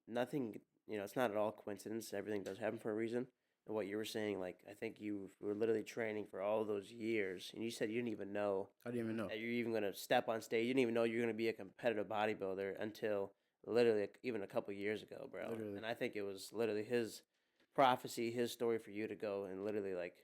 nothing, you know, it's not at all coincidence. Everything does happen for a reason. And what you were saying, like, I think you were literally training for all those years, and you said you didn't even know I didn't even know. that you're even gonna step on stage. You didn't even know you're gonna be a competitive bodybuilder until literally even a couple years ago, bro. Literally. And I think it was literally his prophecy, his story for you to go and literally like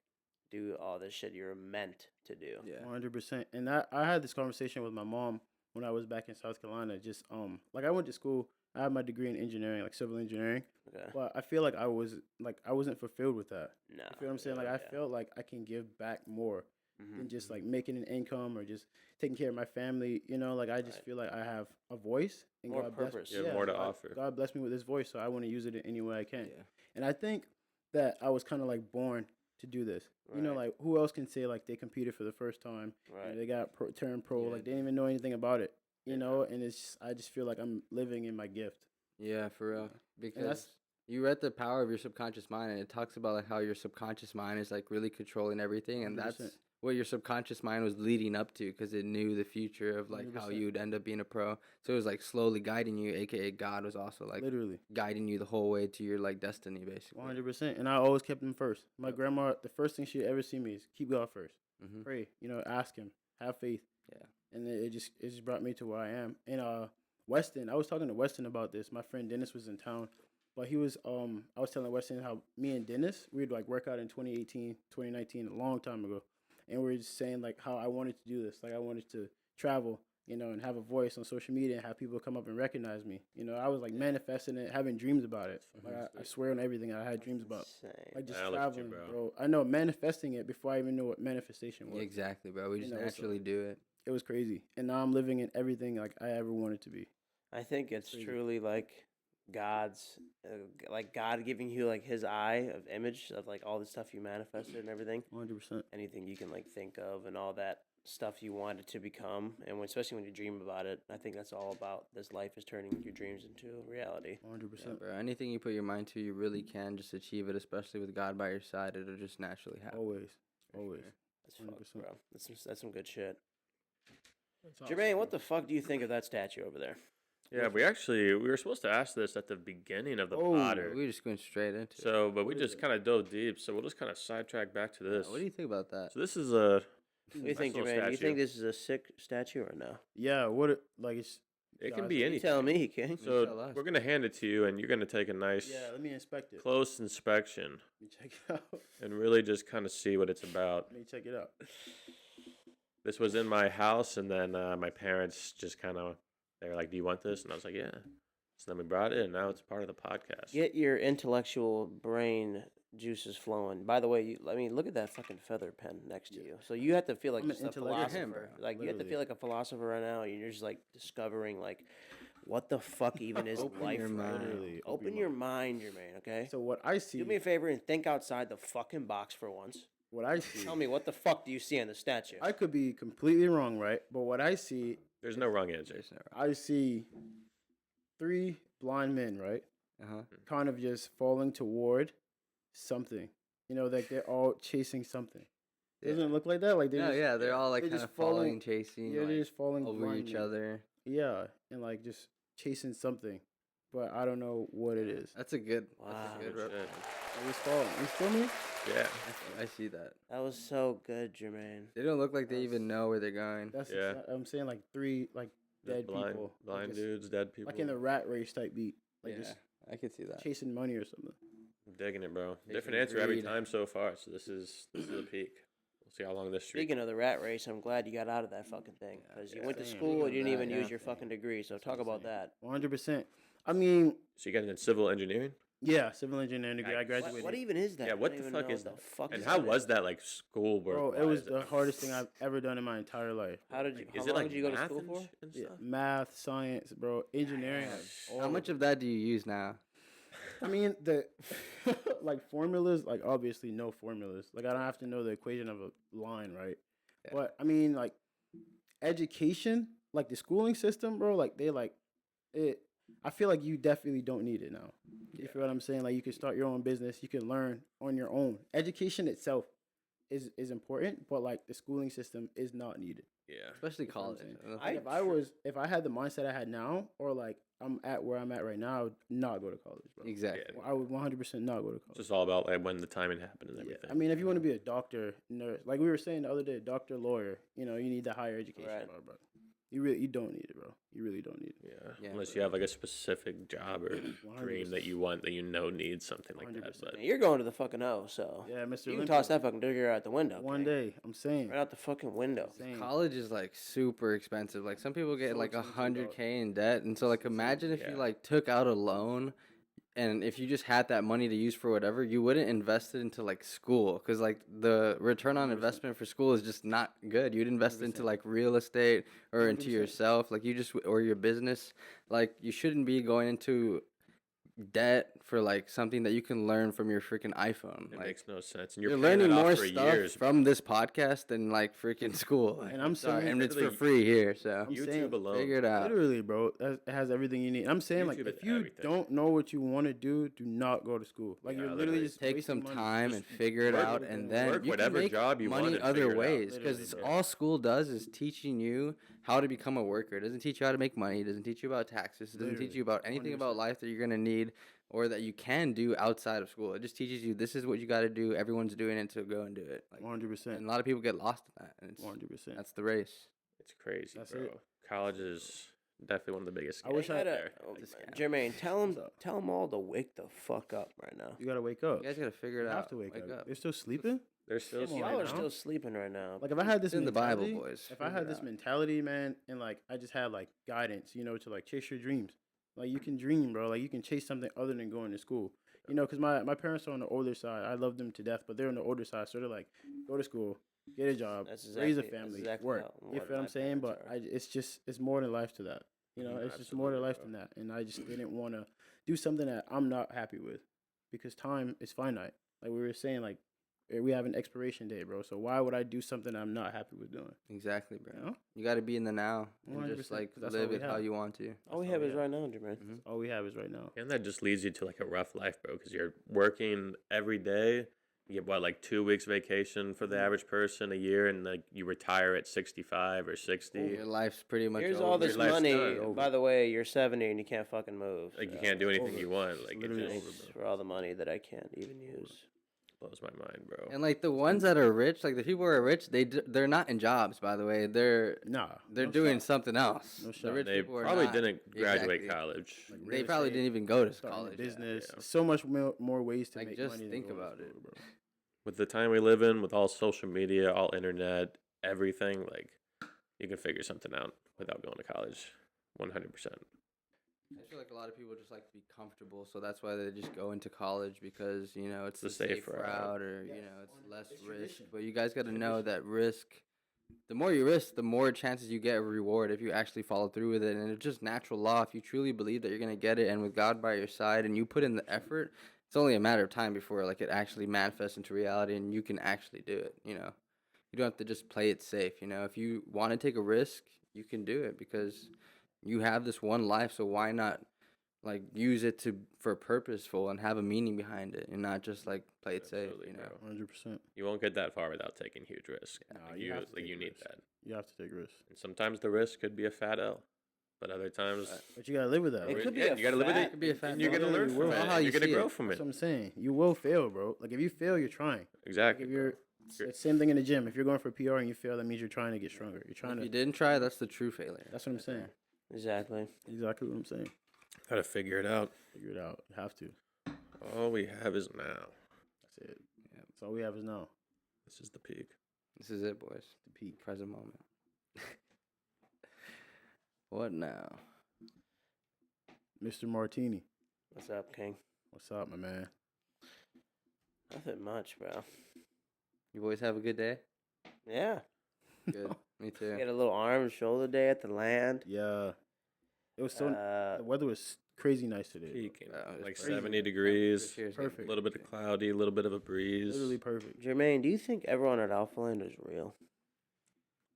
do all this shit you're meant to do. Yeah. 100%. And I had this conversation with my mom when I was back in South Carolina. Just like I went to school. I have my degree in engineering, like civil engineering. Okay. But I feel like I wasn't fulfilled with that. No. You feel what I'm saying? Like I felt like I can give back more than Mhm. just like making an income or just taking care of my family. You know, like I just Right. feel like I have a voice and More God purpose. You have more to God- offer. God blessed me with this voice, so I want to use it in any way I can. Yeah. And I think that I was kind of like born to do this. You know, Right. like who else can say like they competed for the first time, Right. and they got turned pro, Yeah. like they didn't even know anything about it. You know, and I just feel like I'm living in my gift. Yeah, for real. Because that's- you read The Power of Your Subconscious Mind, and it talks about like how your subconscious mind is like really controlling everything, and that's 100%. what your subconscious mind was leading up to, because it knew the future of like how 100%. you would end up being a pro. So it was like slowly guiding you, aka God was also like Literally, guiding you the whole way to your like destiny, basically. 100%. And I always kept him first. My grandma, the first thing she ever see me is keep God first. Mhm. Pray, you know, ask Him, have faith. Yeah. And it just brought me to where I am. And Weston, I was talking to Weston about this. My friend Dennis was in town, but he was I was telling Weston how me and Dennis we'd like work out in 2018, 2019, a long time ago, and we were just saying like how I wanted to do this, like I wanted to travel, you know, and have a voice on social media and have people come up and recognize me. You know, I was like manifesting it, having dreams about it. Like I swear on everything I had dreams about. Insane. Like just I look at you, traveling, bro. bro. I know manifesting it before I even knew what manifestation was. Exactly, bro. We You just know, so- naturally do it. It was crazy, and now I'm living in everything like I ever wanted to be. I think it's Crazy. truly like God's, like God giving you like His eye of image of like all the stuff you manifested and everything. 100%. Anything you can like think of and all that stuff you wanted to become, and especially when you dream about it. I think that's all about this life is turning your dreams into reality. 100%. Yeah, bro. Anything you put your mind to, you really can just achieve it, especially with God by your side. It'll just naturally happen. Always. for Always. sure. That's fucked, 100%. bro. That's some good shit. Jermaine, what the fuck do you think of that statue over there? Yeah, we were supposed to ask this at the beginning of the Oh, Potter. We just went straight into it. So, but we What is just it? kind of dove deep. So we'll just kind of sidetrack back to this. What do you think about that? So this is a. What do you think, Nice little Jermaine? Do you statue. think this is a sick statue or no? Yeah, like it's. It can guys, be You anything. tell me, King. tell So us. we're gonna hand it to you, and you're gonna take a nice, Yeah, let me inspect it. close inspection Let me check it out. and really just kind of see what it's about. Let me check it out. This was in my house, and then my parents just kind of they were like, "Do you want this?" And I was like, "Yeah." So then we brought it, and now it's part of the podcast. Get your intellectual brain juices flowing. By the way, look at that fucking feather pen next to you. So you have to feel like I'm an just a intellectual philosopher. him, bro. Like you have to Literally. feel like a philosopher right now. And you're just like discovering like what the fuck even is Open life your right mind. now. Literally, Open your mind, Jermaine. Okay. So what I see, Do me a favor and think outside the fucking box for once. what I see, Tell me what the fuck do you see on the statue? I could be completely wrong, right? But what I see, There's no wrong answer. There's no- I see 3 blind men, right? Uh-huh. Kind of just falling toward something. You know, like they're all chasing something. Doesn't it look like that? Like No, just, yeah, they're all like they're kind just of following, falling- chasing, yeah, like, they're just falling over each blindly. other. Yeah, and like just chasing something, but I don't know what it is. That's a good. Wow. That's a good. Good Rep. shit. They just falling. You feel me? Yeah. I see that. That was so good, Jermaine. They don't look like they even know where they're going. That's Yeah. I'm saying like 3 like dead blind, people, like blind it's- dudes, dead people. like in the rat race type beat, like Yeah, just I could see that. chasing money or something. I'm digging it, bro. Chasing Different answer every greed. time so far. So this is a peak. We'll see how long this streak. Speaking of the rat race, I'm glad you got out of that fucking thing because you Yeah, went to same. school Speaking and you of didn't even that, use yeah. your fucking degree. So talk about that. 100%. I mean, So you got into civil engineering? yeah, civil engineering degree. I What- graduated. What even is that? Yeah, I what don't the even fuck know is what that? the fuck And is how that? was that like schoolwork? Bro, it was the hardest thing I've ever done in my entire life. How did you? Is How it long like did you go to math school and for? and Yeah, stuff? math, science, bro, engineering. like, How all much of that do you use now? I mean, the like formulas, like obviously no formulas. Like I don't have to know the equation of a line, right? Yeah. But I mean, like education, like the schooling system, bro. Like they like it. I feel like you definitely don't need it now. You feel what I'm saying? Like you can start your own business. You can learn on your own. Education itself is important, but like the schooling system is not needed. Yeah. Especially That's what I'm college. saying. I don't I- think- If I had the mindset I had now, or like I'm at where I'm at right now, I would not go to college, bro. exactly. I would 100% not go to It's college. just all about like when the timing happened and Yeah, everything. I mean, if you want to be a doctor, nurse, like we were saying the other day, doctor, lawyer, you know, you need the higher education, Right. bro. You don't need it, bro. You really don't need it. Yeah. Yeah, Unless bro. you have like a specific job or dream that you want that you know needs something like that. 100%. But Man, you're going to the fucking O, so Yeah, Mr. you can Olympia. toss that fucking digger out the window. One King. day, I'm saying. right out the fucking window. Saying. College is like super expensive. Like some people get So like expensive, 100K in debt, and so like imagine if Yeah. you like took out a loan, and if you just had that money to use for whatever, you wouldn't invest it into like school, because like the return on 100%. investment for school is just not good. You'd invest into 100%. like real estate or into 100%. yourself, like you just or your business. Like you shouldn't be going into debt for like something that you can learn from your freaking iPhone. it Like makes no sense. And you're you're, paying learning it off more for stuff years. from this podcast than like freaking school. And I'm sorry, saying- and it's for Literally, free here. So I'm YouTube saying, alone. figure it out. Literally, bro, it has everything you need. I'm saying, like, YouTube is if you everything. don't know what you want to do not go to school. Like, Yeah, you're literally literally. just Take wasting some money. time and figure it work- out, and then work you whatever can make job you want money and other figure it out. ways. Because Literally, all school does is teaching you how to become a worker. It doesn't teach you how to make money. It doesn't teach you about taxes. It doesn't teach Literally, you about anything about 100%. life that you're gonna need or that you can do outside of school. It just teaches you this is what you got to do. Everyone's doing it, so go and do it. Like, 100%. and a lot of people get lost in that, and it's 100%. that's the race. It's crazy, That's bro. it. College is definitely one of the biggest. I wish scams I out had a- there. It's a scam. Jermaine, tell What's them, up? tell them all to wake the fuck up right now. You gotta wake up. You guys gotta figure it You out. have to wake up. They're still sleeping. They're still Come on, Y'all are now. still sleeping right now. Like if I had this It's in the Bible, mentality- boys. If I Figure had it this out. mentality, man, and like I just had like guidance, you know, to like chase your dreams. Like you can dream, bro. Like you can chase something other than going to school. You know, because my parents are on the older side. I love them to death, but they're on the older side. So they're like, go to school, get a job, That's raise a exactly- that's family, exactly work. how- You what feel what my I'm saying? parents But are. it's more than life to that. You know, Mhm, it's just more to absolutely, life bro. than that. And I just didn't want to do something that I'm not happy with because time is finite. Like we were saying, like we have an expiration date, bro. So why would I do something I'm not happy with doing? Exactly, bro. You know? You got to be in the now and 100%, just like 'cause that's all live we it how have. you want to. all we all have we is have. right now, Jermaine. Mhm. All we have is right now. And that just leads you to like a rough life, bro, because you're working every day. You get what, like 2 weeks vacation for the average person a year, and like you retire at 65 or 60. Your life's pretty much Here's over. all this Your life's money. done. By the way, you're 70 and you can't fucking move. Like you so can't do anything over. you want. It's Like it literally just over, bro. for all the money that I can't even use. blows my mind, bro. And like the ones that are rich, like the people who are rich, they're not in jobs. By the way, they're Nah, they're no doing shot. something else. No The shot. rich They people are probably not. didn't graduate Exactly. college. Like They real probably estate, didn't even go to starting a college. yeah. business. Yeah. So much more ways to Like, make just money. than think going to about it. school, bro. With the time we live in, with all social media, all internet, everything, like you can figure something out without going to college. 100%. I feel like a lot of people just like to be comfortable, so that's why they just go into college because you know it's The the safe safe route. route, or you know it's less It's risk. tradition. But you guys got to know that risk. The more you risk, the more chances you get of reward if you actually follow through with it. And it's just natural law. If you truly believe that you're gonna get it, and with God by your side, and you put in the effort, it's only a matter of time before like it actually manifests into reality, and you can actually do it. You know, you don't have to just play it safe. You know, if you want to take a risk, you can do it because you have this one life. So why not like use it for purposeful and have a meaning behind it, and not just like play it safe. Absolutely, You know. bro. 100%. You won't get that far without taking huge risks. Nah, Like, you you have to take you need risks. that. You have to take risks. And sometimes the risk could be a fat L, but other times But you gotta live with that. It bro. could be yeah, a you gotta live with fat- it. Could be a fat and you're L. gonna learn You from will. it. How and you you're gonna see grow it. from That's it. what I'm saying. You will fail, bro. Like if you fail, you're trying. Exactly. Like if you're it's same thing in the gym. If you're going for PR and you fail, that means you're trying to get stronger. You're trying If to. you didn't try, that's the true failure. That's what I'm saying. Exactly. Exactly what I'm saying. Gotta figure it out. Figure it out. You have to. All we have is now. That's it. That's all we have is now. This is the peak. This is it, boys. The peak. Present moment. What now? Mr. Martini. What's up, King? What's up, my man? Nothing much, bro. You boys have a good day? Yeah. Good. Me too. We had a little arm and shoulder day at the land. Yeah. It was so. Uh, The weather was crazy nice today. bro. Peak. it's Like crazy. 70 degrees. Cheers. A Perfect. little bit of cloudy, a little bit of a breeze. Literally perfect. Jermaine, do you think everyone at Alphaland is real?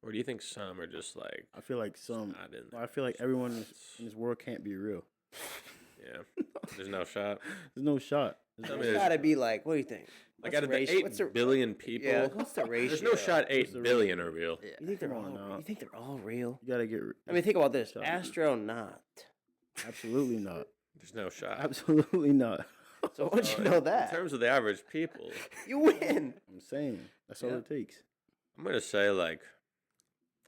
Or do you think some are just like I feel like some. not in I feel like everyone in this world can't be real. Yeah. There's no shot. There's no shot. I There's mean, gotta be like, what do you think? Like What's out of the ratio- 8 what's the- billion people, Yeah, what's the ratio? there's no shot What's the 8 billion are real. Yeah. You think they're Come all? on now. You think they're all real? You gotta get. I mean, think about this. Shut up. Astronaut. Absolutely not. There's no shot. Absolutely not. So once you Uh, know In that, terms of the average people, you win. I'm saying that's all Yeah. it takes. I'm gonna say like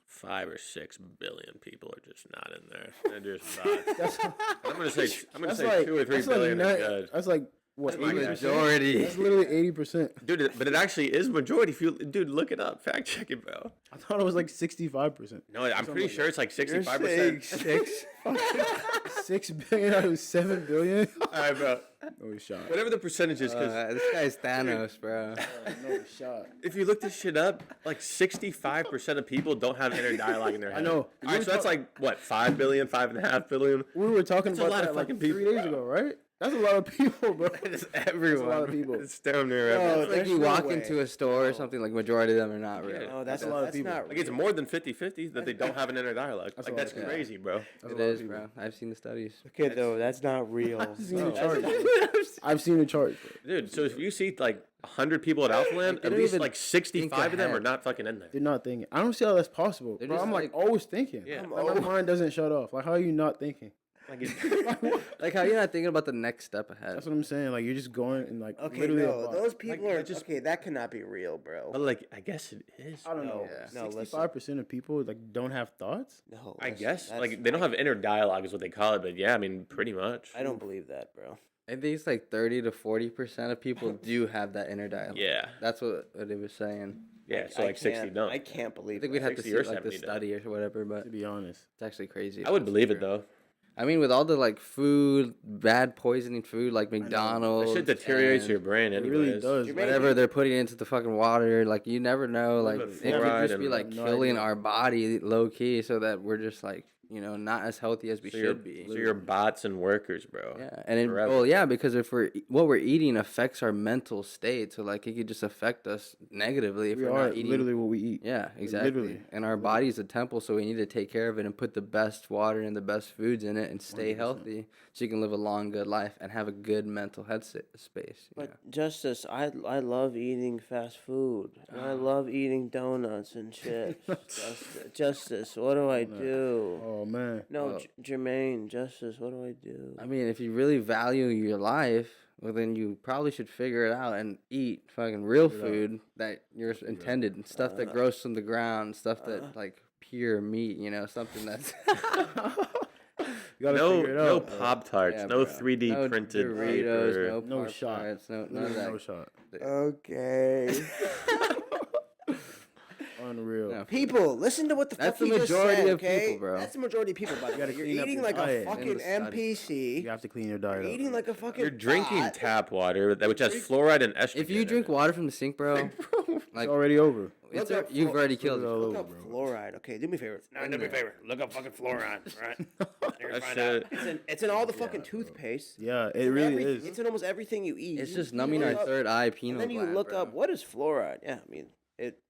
5 or 6 billion people are just not in there. They're just not. That's, I'm gonna say that's like 2 or 3 that's like billion nine- is good. That's like what? That's my guess. 80%? Majority. That's literally 80%. Dude, but it actually is majority. If you dude, look it up, fact check it, bro. I thought it was like 65%. No, I'm Something pretty like sure it's like You're 65%. saying 6? 6 billion out of 7 billion. All right, bro. No shot. Whatever the percentage is, because This guy's Thanos, bro. No shot. if you look this shit up, like 65% of people don't have inner dialogue in their head. I know. All right, so that's like what, 5 billion, 5.5 billion. We were talking That's a about lot that of like fucking 3 people, days bro. ago, right? That's a lot of people, bro. It's That's a lot everyone. of people. It's damn near No, everyone. It's like there's you no walk way. into a store or something, like majority of them are not real. Yeah. Oh, that's a lot of that's people. not Like it's real. more than 50-50 that they don't have an inner dialogue. That's Like a that's lot of crazy, bro. That's a It lot of is, people. bro. I've seen the studies. Okay, though, that's not real. I've seen the Bro, chart. that's- I've seen the chart. Bro. Dude, so if you see like 100 people at Alphaland, they at don't least even like 65 of them are ahead. not fucking in there. They're not thinking. I don't see how that's possible. They're Bro, just I'm like always thinking. Yeah. Like, my mind doesn't shut off. Like, how are you not thinking? Like it's, Like how you're not thinking about the next step ahead. That's what I'm saying. Like, you're just going and like Okay, literally. no, about- those people Like, are just- okay. That cannot be real, bro. but like I guess it is. I don't know. Yeah. No, listen. 65% of people like don't have thoughts. No, I listen, guess that's- like they don't have inner dialogue is what they call it, but yeah, I mean pretty much. I don't believe that, bro. I think it's like 30 to 40% of people do have that inner dialogue. Yeah, That's what it was saying. yeah. So I like 60 can't- don't. I can't believe. I think we'd have to 60 see or like the 70 study or whatever, but To be honest, it's actually crazy. I would believe it though. I mean, with all the like food, bad poisoning food like That McDonald's, shit deteriorates and your brain it anyways. really does. You're bro. whatever they're putting into the fucking water, like you never know. Like But it could fluoride just be and- like No killing idea. our body low key, so that we're just like not as healthy as we So you're, should be. so you're bots and workers, bro. Yeah, and forever. well, yeah, because if what we're eating affects our mental state, so like it could just affect us negatively if We we're are not eating. literally what we eat. Yeah, exactly. literally. And our body's a temple, so we need to take care of it and put the best water and the best foods in it and stay 100%. healthy, so you can live a long, good life and have a good mental head space. But Justice, I love eating fast food. And I love eating donuts and chips. Justice, what do I do? Oh man. No, Oh. Jermaine, Justice, what do I do? I mean, if you really value your life, well, then you probably should figure it out and eat fucking real Figure it out. food that you're intended, and stuff that grows from the ground, stuff that like pure meat, something that's You gotta No, figure it no out. bro. Pop Tarts, Yeah, no bro. 3D No printed Doritos, paper. no No Pop shot. Tarts, none of Literally that. no shot. Okay. Unreal. No. People, listen to what the That's fuck the he just majority said, of okay? people, bro. That's the majority of people, by the way. gotta You're clean up eating your like a diet. fucking In the study. NPC. You have to clean your diet You're up. eating like a fucking You're drinking bot. tap water, which has fluoride and estrogen. If you in drink it. water from the sink, bro, It's like already over. it's Look up you've already Put killed it all it. Look over, up bro. fluoride. Okay, do me a favor. No, do me a favor. Look up fucking fluoride, right? You're That find shit- out. It's in all the fucking Yeah, bro. toothpaste. Yeah, It's it in really every- is. It's in almost everything you eat. It's You- just you numbing our look up- third eye, And pineal then you gland, look bro. up what is fluoride. Yeah, I mean it.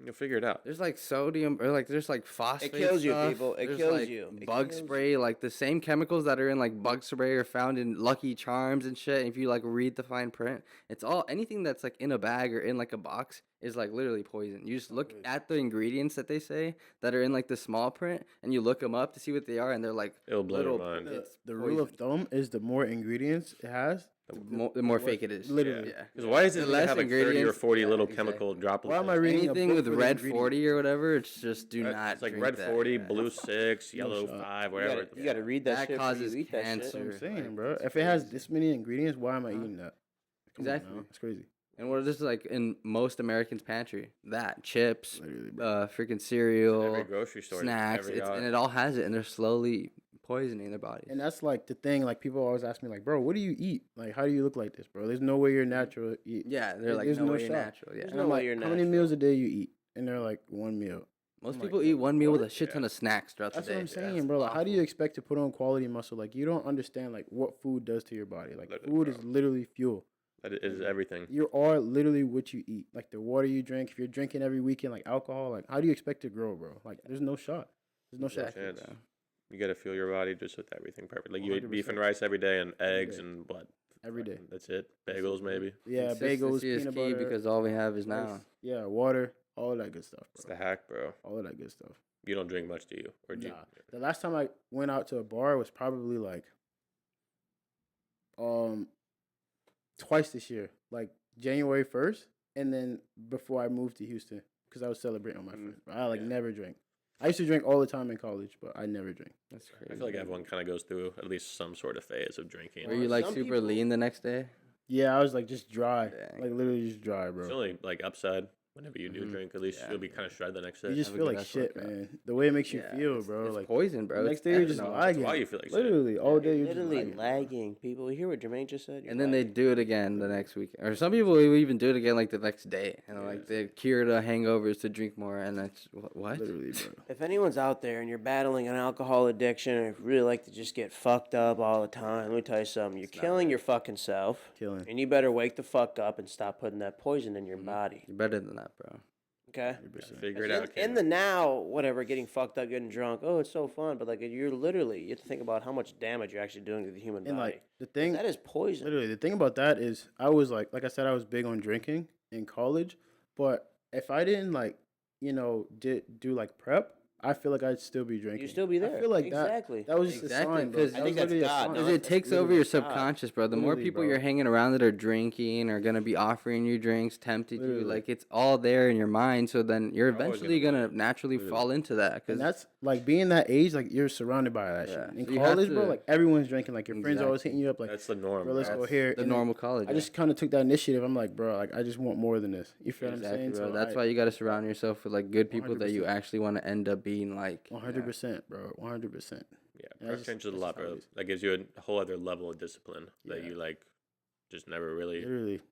You'll figure it out. There's like sodium or like there's like phosphate. kills you, stuff. people. It There's, kills like, you. It Bug kills spray, like the same chemicals that are in like bug spray are found in Lucky Charms and shit. If you like read the fine print, it's all anything that's like in a bag or in like a box is like literally poison. You just look at the ingredients that they say that are in like the small print and you look them up to see what they are, and they're like It'll blow your little. mind. The rule of thumb is the more ingredients it has, the more fake it is. literally. Yeah. Because why is it The that less have like 30 or ingredients- 40 yeah, little exactly. chemical droplets? Why am I reading a Anything book with for the red ingredients? 40 or whatever, it's just do not. It's like drink red that, 40, yeah. blue 6, yellow shot. 5, You whatever. gotta read that, That shit before causes you eat that shit. cancer. That's what I'm saying, Like, bro. it's If it has crazy. this many ingredients, why am I eating that? Come on Exactly. now. It's crazy. And what is this like in most Americans' pantry? That chips, Literally, bro. freaking cereal, Every grocery store. snacks, every and it all has it, and they're slowly poisoning their bodies. And that's like the thing. Like people always ask me, like, bro, what do you eat? Like, how do you look like this, bro? There's no way you're natural. Eat. Yeah, they're like There's no no way you're shot. natural. Yeah, There's And no I'm way like, you're how many natural. meals a day you eat? And they're like, one meal. most I'm people like, eat one meal with a what? shit ton of snacks throughout That's the day. what I'm saying, That's bro. Like, how do awful. you expect to put on quality muscle? Like, you don't understand like what food does to your body. Like, Literally, food bro. is literally fuel. That is everything. You are literally what you eat. Like the water you drink. If you're drinking every weekend, like alcohol, like how do you expect to grow, bro? Like, there's no shot. There's no shot. Exactly, chance. bro. You got to fuel your body just with everything perfect. Like you eat beef 100%. and rice every day and eggs day. and what? Every day. That's it. Bagels maybe. Yeah, bagels, Consistency is peanut key butter, because all we have is rice. now. Yeah, water, all that good stuff, It's bro. the hack, bro. All of that good stuff. You don't drink much, do you? Or do Nah. you? The last time I went out to a bar was probably like twice this year, like January 1st, and then before I moved to Houston because I was celebrating with my friends. But I like Yeah. never drank. I used to drink all the time in college, but I never drank. That's I crazy. feel like everyone kind of goes through at least some sort of phase of drinking. Were you like Some super people- lean the next day? Yeah, I was like just dry, Dang. like literally just dry, bro. It's only like upside whenever you do Mhm. drink. At least Yeah. you'll be kind of shredded the next day. You just Have a feel good like ass shit, workout. man. The way it makes you Yeah, feel, it's- bro. It's Like poison, bro. next It's day you're just ethanol. lagging. why you feel like shit. literally all day you're just Literally lagging. lagging. People, you hear what Jermaine just said? You're And then they lagging. do it again the next week, or some people will even do it again like the next day, and Yeah. like the cure to hangovers to drink more, and that's what? Literally, bro. If anyone's out there and you're battling an alcohol addiction and you really like to just get fucked up all the time, let me tell you something. You're killing your fucking self. Killing. And you better wake the fuck up and stop putting that poison in your body. You're better than that, bro. Okay? 100%. Figure it in, out. in kid. the now, whatever, getting fucked up, getting drunk, oh, it's so fun. But like, you're literally, you have to think about how much damage you're actually doing to the human And body. like the thing, That is poison. literally, the thing about that is, I was like I said, I was big on drinking in college, but if I didn't like, do like prep, I feel like I'd still be drinking. You still be there. I feel like exactly. that was just Exactly, a sign, bro. 'cause- That I think was that's literally a God, sign. no, Because that's it takes literally over your God. subconscious, bro. The more Literally, people bro. you're hanging around that are drinking are gonna be offering you drinks, tempted you. Literally. Like it's all there in your mind. So then you're Always gonna eventually be gonna there. naturally Literally. fall into that. And Because that's like being that age, like you're surrounded by that Yeah. shit. In So you have college, bro, to- like everyone's drinking. Like your friends are always Exactly. hitting you up, like, That's the norm. bro, let's bro. go here. the And then normal college. I just kind of took that initiative. I'm like, bro, like I just want more than this. You feel exactly, what I'm saying? bro. That's why you got to surround yourself with like good people that you 100%. actually want to end up being like. 100%, bro. 100%. Yeah, Yeah, prep that's changes a just lot, how it bro. is. That gives you a whole other level of discipline that Yeah. you like just never really Literally, got it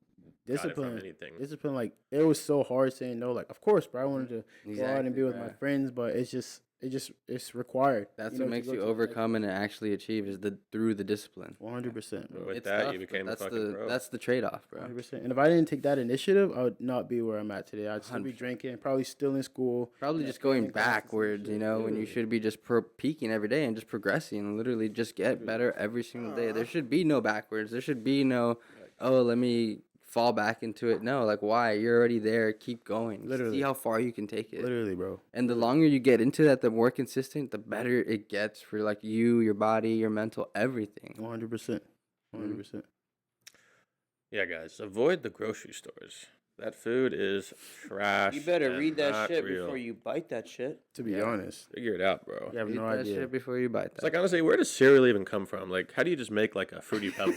from discipline. anything. Discipline. Like it was so hard saying no. Like of course, bro, I wanted to go out and be with my bro. friends, but it's required. That's know, what to makes go you to the next overcome and actually achieve is through the discipline. 100%, bro. With It's that, tough, you but became a that's fucking the pro. that's the trade off, bro. 100%. And if I didn't take that initiative, I would not be where I'm at today. I'd still be 100%. drinking, probably still in school. Probably Yeah, just going failing classes and backwards, shit. when you Literally. should be just peaking every day and just progressing and literally just get better every single day. There should be no backwards. There should be no, oh, let me fall back into it. No, like why? You're already there. Keep going. Literally. See how far you can take it. Literally, bro. And the longer you get into that, the more consistent, the better it gets for like you, your body, your mental, everything. 100%. 100%. Yeah, guys, avoid the grocery stores. That food is trash. You better and read that not shit real. before you bite that shit. To be Yeah. honest, Figure it out, bro. you have Eat no that idea. shit before you bite It's that. like honestly, where does cereal even come from? Like, how do you just make like a fruity pebble?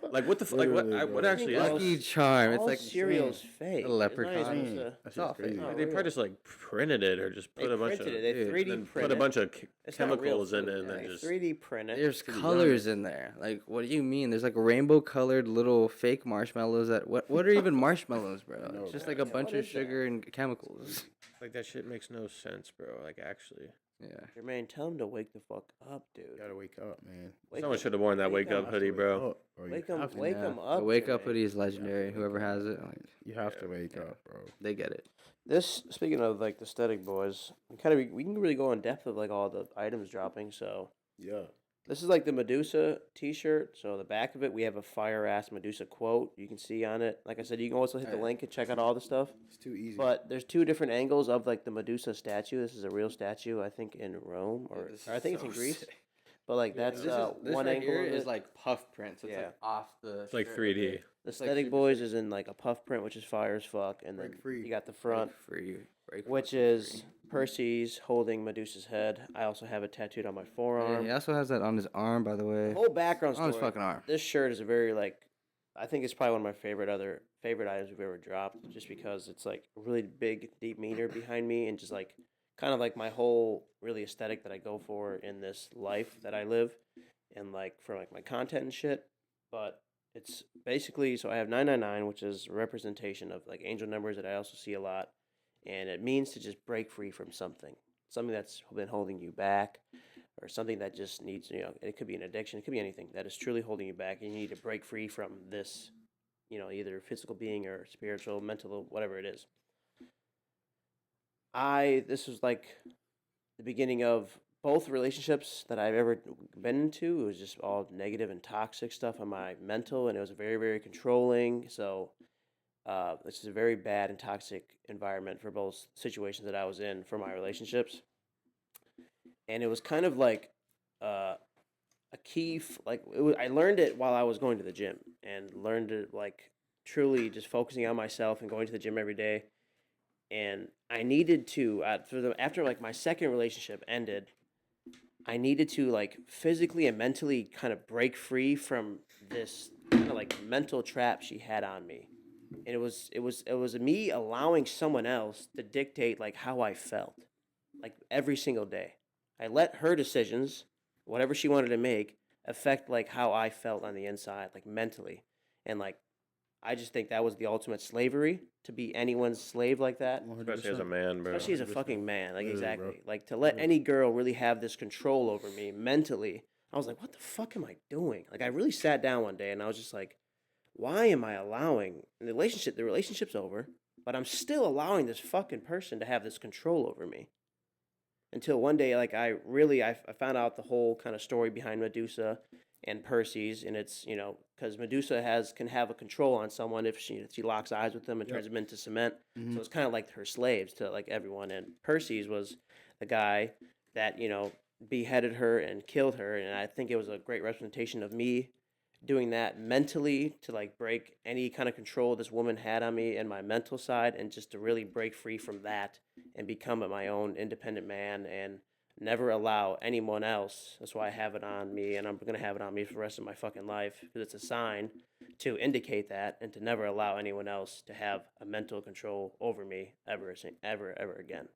Like, what the like? What? Literally, What bro. actually All is? Lucky Charm. It's All like cereal's fake. a It's not even leprechaun. supposed to- That It's shit's all crazy. fake. Oh, They real. probably just like printed it or just They put a bunch of printed it. They dude, 3D then printed put a bunch of It's not real chemicals in food. it and then They just 3D print it. There's to be colors in there. Like, what do you mean? There's like rainbow colored little fake marshmallows that what are even marshmallows, bro? know, It's just bro. like a Yeah, bunch what of is that? sugar and chemicals. like that shit makes no sense, bro. Like actually, Yeah. Jermaine, tell him to wake the fuck up, dude. You gotta wake up, man. Wake someone up. should have worn that wake wake up up. hoodie, bro. Up, bro. You Wake 'em- have to- wake Yeah. 'em up, The wake up Jermaine. hoodie is legendary. Whoever has it, like, You have to wake up, bro. they get it. This, speaking of like the Static Boys, we can really go in depth of like all the items dropping. So Yeah. this is like the Medusa T-shirt. So the back of it, we have a fire ass Medusa quote you can see on it. Like I said, you can also hit the link and check out all the stuff. It's too easy. But there's two different angles of like the Medusa statue. This is a real statue, I think in Rome, or I think it's in Greece. But like that's This one right angle here of is it. like puff print, so it's Yeah. like off the. It's like shirt right 3D. here. The It's like Static super Boys sick. is in like a puff print, which is fire as fuck, and then Break free. you got the front, Break which fucking is free. Percy's holding Medusa's head. I also have it tattooed on my Yeah, forearm. he also has that on his arm, by the way. The whole background On story. his fucking arm. This shirt is a very like, I think it's probably one of my favorite items we've ever dropped, just because it's like a really big, deep meaner behind me, and just like kind of like my whole really aesthetic that I go for in this life that I live, and like for like my content and shit. But it's basically, so I have 999, which is a representation of like angel numbers that I also see a lot, and it means to just break free from something that's been holding you back, or something that just needs, it could be an addiction, it could be anything that is truly holding you back, and you need to break free from this, either physical being or spiritual, mental, whatever it is. This was like the beginning of both relationships that I've ever been into. It was just all negative and toxic stuff on my mental, and it was very, very controlling. So this is a very bad and toxic environment for both situations that I was in for my relationships. And it was kind of like a key, I learned it while I was going to the gym, and learned it like truly just focusing on myself and going to the gym every day. And I needed to, after like my second relationship ended, I needed to like physically and mentally kind of break free from this kind of like mental trap she had on me. And it was me allowing someone else to dictate like how I felt, like every single day. I let her decisions, whatever she wanted to make, affect like how I felt on the inside, like mentally. And like I just think that was the ultimate slavery, to be anyone's slave like that. Especially as a man, bro. Especially as a fucking man, like Literally, exactly. bro. Like to let any girl really have this control over me mentally. I was like, what the fuck am I doing? Like I really sat down one day and I was just like, why am I allowing the relationship's over, but I'm still allowing this fucking person to have this control over me. Until one day, like I found out the whole kind of story behind Medusa and Percy's, and it's, because Medusa can have a control on someone if she locks eyes with them and turns them into cement. Mm-hmm. So it's kind of like her slaves to like everyone. And Percy's was the guy that beheaded her and killed her, and I think it was a great representation of me doing that mentally to like break any kind of control this woman had on me and my mental side, and just to really break free from that and become my own independent man and never allow anyone else. That's why I have it on me, and I'm going to have it on me for the rest of my fucking life, because it's a sign to indicate that, and to never allow anyone else to have a mental control over me ever again.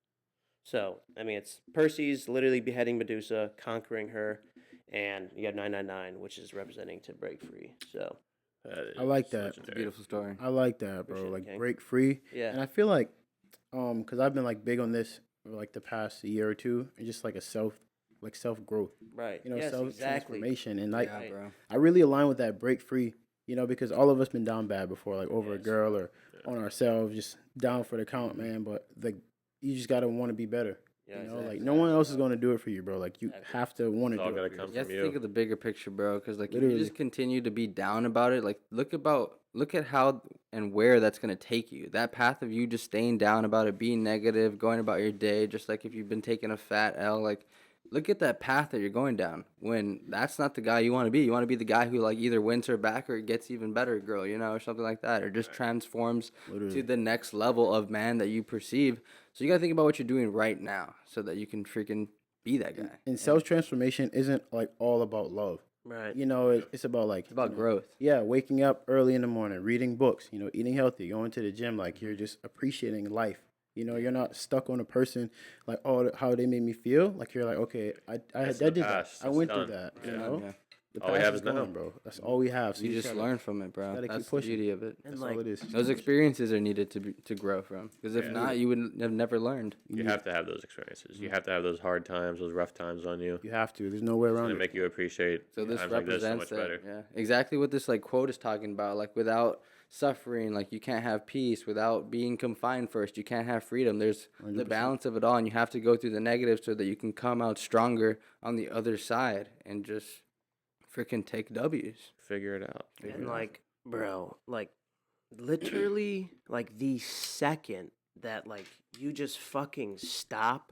So, I mean, it's Percy's literally beheading Medusa, conquering her, and you have 999, which is representing to break free. So, I like that. It's a beautiful story. I like that, bro. Appreciate it, Like King. break free. yeah. And I feel like, because I've been like big on this for like the past year or two, and just like self growth, Right. self exactly. transformation, and like Yeah, bro. I really align with that break free, because all of us been down bad before, like over a Yes. girl or on ourselves, just down for the count, man. But like you just gotta want to be better. Yeah, Like no one else is gonna do it for you, bro. Like you Exactly. have to want to It's all do gotta it. For come yourself. You have from to you. think of the bigger picture, bro. Because like if Literally. you just continue to be down about it, like look at how and where that's gonna take you. That path of you just staying down about it, being negative, going about your day, just like if you've been taking a fat L, like look at that path that you're going down. When that's not the guy you want to be. You want to be the guy who like either wins her back or gets even better, girl, or something like that, or just transforms to the next level of man that you perceive. So you gotta think about what you're doing right now, so that you can freaking be that guy. And self transformation isn't like all about love. Right. It's about like It's about growth. Yeah, waking up early in the morning, reading books, eating healthy, going to the gym. Like you're just appreciating life. You're not stuck on a person like, oh, how they made me feel. Like you're like, okay, I That's did the that. past. I It's went done. through that. Yeah. The All we past have is is now. gone, bro. That's all we have. So You just gotta- learn from it, bro. gotta keep That's the pushing. beauty of it. And That's like, all it is. Those experiences are needed to grow from. Because if Yeah. not, you would have never learned. You have to have those experiences. You have to have those hard times, those rough times on you. You have to. There's no way It's around gonna it. make you appreciate So this times like this so represents much that. better. Yeah, exactly what this like quote is talking about. Like without suffering. Like, you can't have peace without being confined first. You can't have freedom. There's the 100%. balance of it all, and you have to go through the negatives so that you can come out stronger on the other side and just freaking take W's. Figure it out. And like, bro, like literally like the second that like you just fucking stop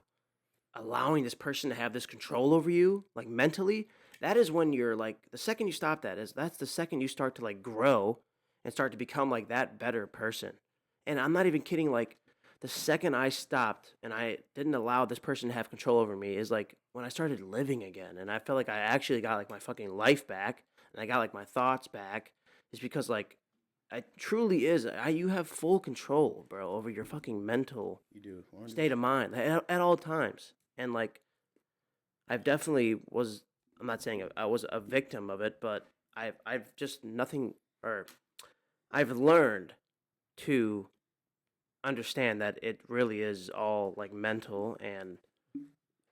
allowing this person to have this control over you, like mentally, that is when you're like, the second you stop that's the second you start to like grow and start to become like that better person. And I'm not even kidding, like the second I stopped and I didn't allow this person to have control over me is like when I started living again, and I felt like I actually got like my fucking life back and I got like my thoughts back, is because like I truly is, you have full control, bro, over your fucking mental You do. 100%. state of mind at all times. And like, I've definitely was, I'm not saying I was a victim of it, but I've just I've learned to understand that it really is all like mental, and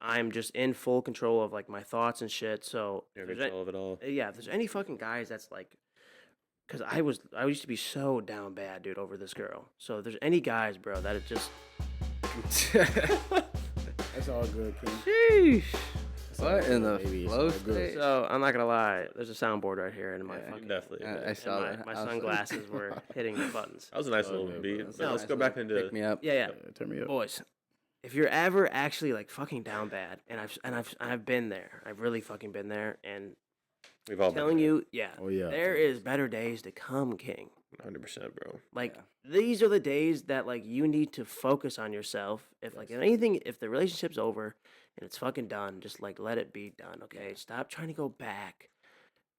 I'm just in full control of like my thoughts and shit. So You're if in there's control of it all. yeah, if there's any fucking guys that's like, because I used to be so down bad, dude, over this girl. So if there's any guys, bro, that it just That's all good, King. Sheesh. That's all What in good, the baby. It's flow all good. state? So I'm not gonna lie, there's a soundboard right here, and my Yeah, fucking Definitely. I but- saw and that. my I was like- sunglasses were hitting the buttons. That was a nice Oh, little yeah, beat. bro. But No, let's Nice go back little into pick me up. Yeah, yeah, Turn me up. boys. If you're ever actually like fucking down bad, and I've been there, I've really fucking been there, and we've all telling you, yeah, Oh, yeah. there is better days to come, King. 100%, bro. Like Yeah. these are the days that like you need to focus on yourself. If like if anything, if the relationship's over and it's fucking done, just like let it be done. Okay, stop trying to go back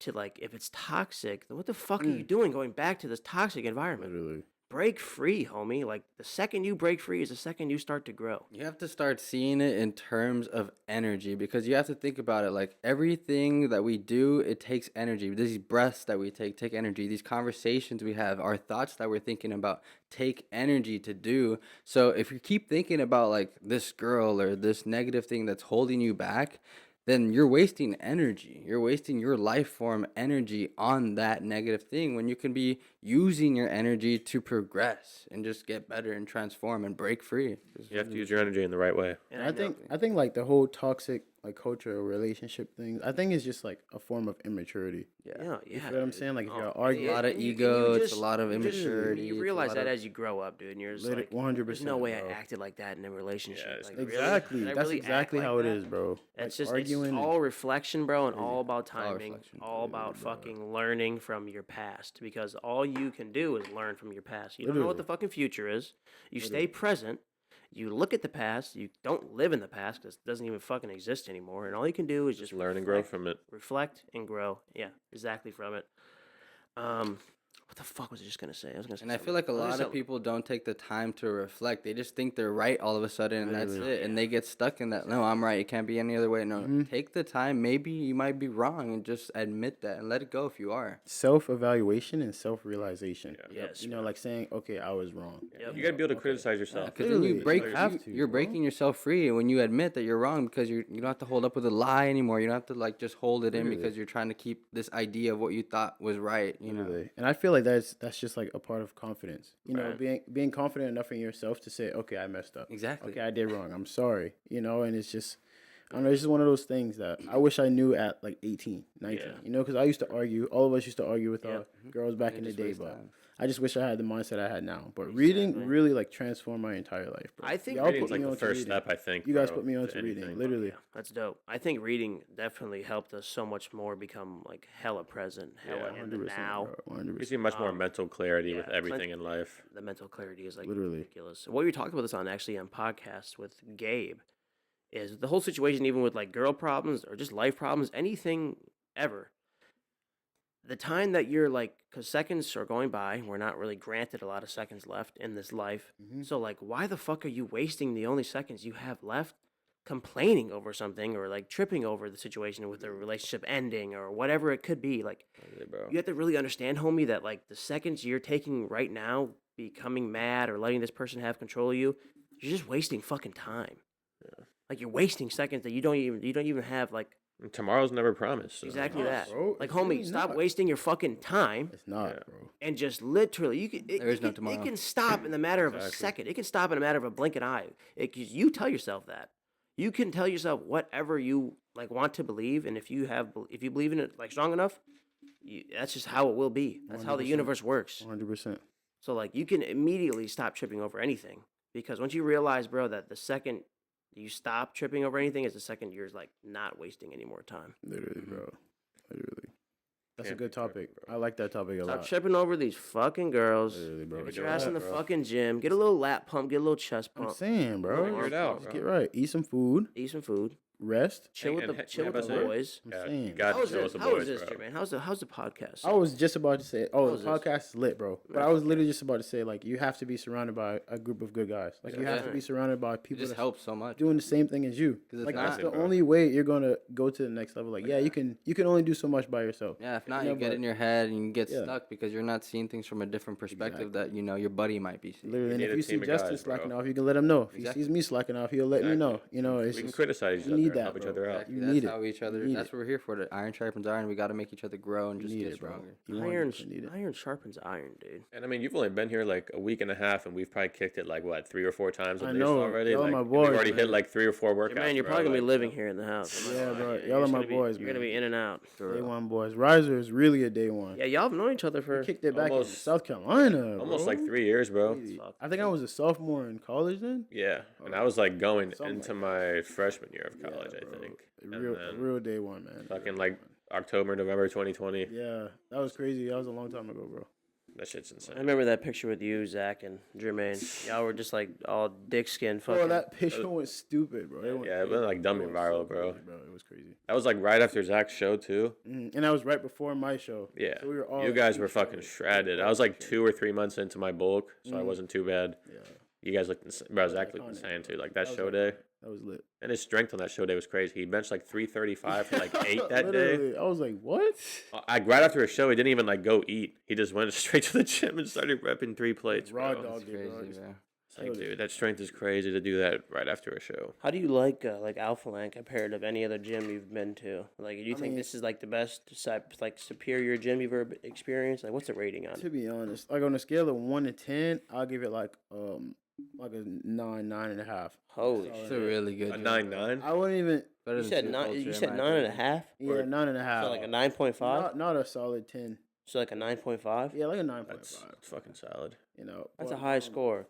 to like if it's toxic. Then what the fuck are you doing going back to this toxic environment? Literally. Break free, homie. Like the second you break free is the second you start to grow. You have to start seeing it in terms of energy, because you have to think about it like everything that we do, it takes energy. These breaths that we take energy. These conversations we have, our thoughts that we're thinking about take energy to do. So if you keep thinking about like this girl or this negative thing that's holding you back, then you're wasting energy. You're wasting your life form energy on that negative thing when you can be using your energy to progress and just get better and transform and break free. You have to use your energy in the right way. And I think like the whole toxic like culture or relationship thing, I think it's just like a form of immaturity. yeah, You yeah. feel what I'm saying? Like if Oh, you're arguing, A lot of and you ego, it's a just- lot of you just- immaturity. You it's a realize lot that of- as you grow up, dude, and you're just Lit- like, 100%, there's no way I bro. acted like that in a relationship. Yeah, it's Like, like- really? exactly. Did I That's really act exactly like how it that? is, bro. It's Like, just arguing. it's and- all reflection, bro, and all about timing, reflection. all about fucking learning from your past. Because all you can do is learn from your past. You don't know what the Literally. fucking future is. You stay present. You look at the past. You don't live in the past because it doesn't even fucking exist anymore. And all you can do is just Learn and grow from it. reflect and grow. Yeah, exactly from it. What the fuck was I just gonna say? I was gonna say. And I something. feel like a I was gonna lot say of people don't take the time to reflect. They just think they're right all of a sudden, and that's Literally. it. And they get stuck in that. No, I'm right. It can't be any other way. No, take the time. Maybe you might be wrong, and just admit that and let it go if you are. Self-evaluation and self-realization. Yeah. Yes, You know, like saying, okay, I was wrong. Yep. You got to be able to criticize yourself. Because then you Literally, break. you have you- to, you're bro. breaking yourself free when you admit that you're wrong, because you don't have to hold up with a lie anymore. You don't have to like just hold it in Literally. because you're trying to keep this idea of what you thought was right. You know. Literally. And I feel like that's just like a part of confidence. You know, Right. being confident enough in yourself to say, okay, I messed up. Exactly. Okay, I did wrong. I'm sorry. You know, and it's just, I don't know, it's just one of those things that I wish I knew at like 18, 19. Yeah. You know, because I used to argue. All of us used to argue with Yep. girls back in the just day, waste but time. I just wish I had the mindset I had now. But reading Exactly. really like transformed my entire life, bro. I think Y'all Reading's put like me the onto first reading. step, I think. You guys bro, put me to onto reading, anything. literally. Yeah, that's dope. I think reading definitely helped us so much more become like hella present, hella in the 100%, now. bro, Gives 100%. you much more mental clarity with yeah, everything in life. The mental clarity is like Literally. ridiculous. What we talked about this on actually on podcasts with Gabe is the whole situation, even with like girl problems or just life problems, anything ever. The time that you're like, because seconds are going by, we're not really granted a lot of seconds left in this life. So like, why the fuck are you wasting the only seconds you have left complaining over something or like tripping over the situation with the relationship ending or whatever it could be? Like, Really, bro. you have to really understand, homie, that like the seconds you're taking right now, becoming mad or letting this person have control of you, you're just wasting fucking time. Like you're wasting seconds that you don't even have like And tomorrow's never promised. So. Exactly Nah, that. bro, Like, it's homie, really stop not. wasting your fucking time It's not, Yeah. bro. and just literally, There is no it tomorrow. can stop in the matter of a Exactly. second. It can stop in a matter of a blink of an eye. You tell yourself that. You can tell yourself whatever you like want to believe, and if you believe in it like strong enough, that's just how it will be. That's how the 100%. universe works. 100%. So like you can immediately stop tripping over anything because once you realize, bro, that the second you stop tripping over anything is the second you're like not wasting any more time. Literally, bro. Literally. That's Can't a good be tripping, topic. bro. I like that topic a Stop lot. tripping over these fucking girls. Literally, bro. Get doing your ass in that, the bro. fucking gym. Get a little lap pump. Get a little chest I'm pump. saying, bro. Figure it out, Let's bro. get right. Eat some food. Eat some food. Rest. Chill And with chill the with the boys. I'm Yeah, saying. you got How to is chill this? with the How boys, is this, bro. Jermaine? How's the podcast? I was just about to say, oh, was the this? podcast is lit, bro. But I was literally just about to say, like, you have to be surrounded by a group of good guys. Like, you have to Yeah. be surrounded by It people just that helps so much. doing the same thing as you. 'Cause it's Like, not- that's the Exactly, bro. only way you're gonna go to the next level. Like, yeah, you can only do so much by yourself. Yeah, if not, Yeah, you get but- in your head and you get Yeah. stuck because you're not seeing things from a different perspective that your buddy might be seeing. Literally, and need if a you see team of Justin guys, bro. slacking off, you can let him know. If Exactly. he sees me slacking off, he'll let me know. Exactly. You know, it's We can just, criticize each you other need and that, help each bro. other out. Exactly. You That's need how it. each other. You need That's it. what we're here for. The iron sharpens iron. We got to make each other grow and you just need get it, bro. stronger. You Iron, 100% need it. iron sharpens iron, dude. And I mean, you've only been here like a week and a half, and we've probably kicked it like what 3 or 4 times I at least know. already. Y'all Like, my and boys, we've already hit man. like 3 or 4 workouts. Man, you're bro, probably gonna be like, living here in the house. I'm not Yeah, gonna lie. bro. You're Y'all are just my gonna be- boys, You're gonna man. be in and out. For Day real. one boys. Riser is really a day one. Yeah, y'all have known each other for We kicked it back in almost- South Carolina. almost bro. like 3 years, bro. Crazy. Fuck. I think I was a sophomore in college then. Yeah, and I was like going Something into like my freshman year of Yeah, college, I bro. think. A And real, then real day one, man. fucking Real like day one. October, November 2020. Yeah, that was crazy. That was a long time ago, bro. That shit's I insane. remember that picture with you, Zach, and Jermaine. Y'all were just like all dick skin fucking. Bro, that picture went stupid, bro. Yeah, it went like dumb and viral, bro. Crazy, it was crazy. That was like right after Zach's show too. And that was right before my show. Yeah, So we were all you like, guys we were fucking shredded. I was like 2 or 3 months into my bulk, so I wasn't too bad. Yeah, You guys looked insane. Bro, Zach looked iconic, insane too. bro. Like that That was show iconic. day. that was lit. And his strength on that show day was crazy. He benched like 335 for like 8 that day. Literally, I was like, what? Right after his show, he didn't even like go eat. He just went straight to the gym and started repping 3 plates. Raw Bro. dog. It's did, bro. crazy, Just- bro. It's like, dude, that strength is crazy to do that right after a show. How do you like Alphaland compared to any other gym you've been to? Like, do you think mean- this is like the best, like superior gym you've ever experienced? Like, what's the rating on? To it? be honest, like on a scale of 1 to 10, I'll give it like a 9.5. Holy Solid. It's shit! a really good. A gym, 9.9. I wouldn't even. Better You than said Super nine. Culture, You in said my 9.5. opinion. Yeah, Or- 9.5. So like a 9.5. Not a solid 10. So like a 9.5. Yeah, like a 9.5. That's fucking solid. You know, That's a but, high score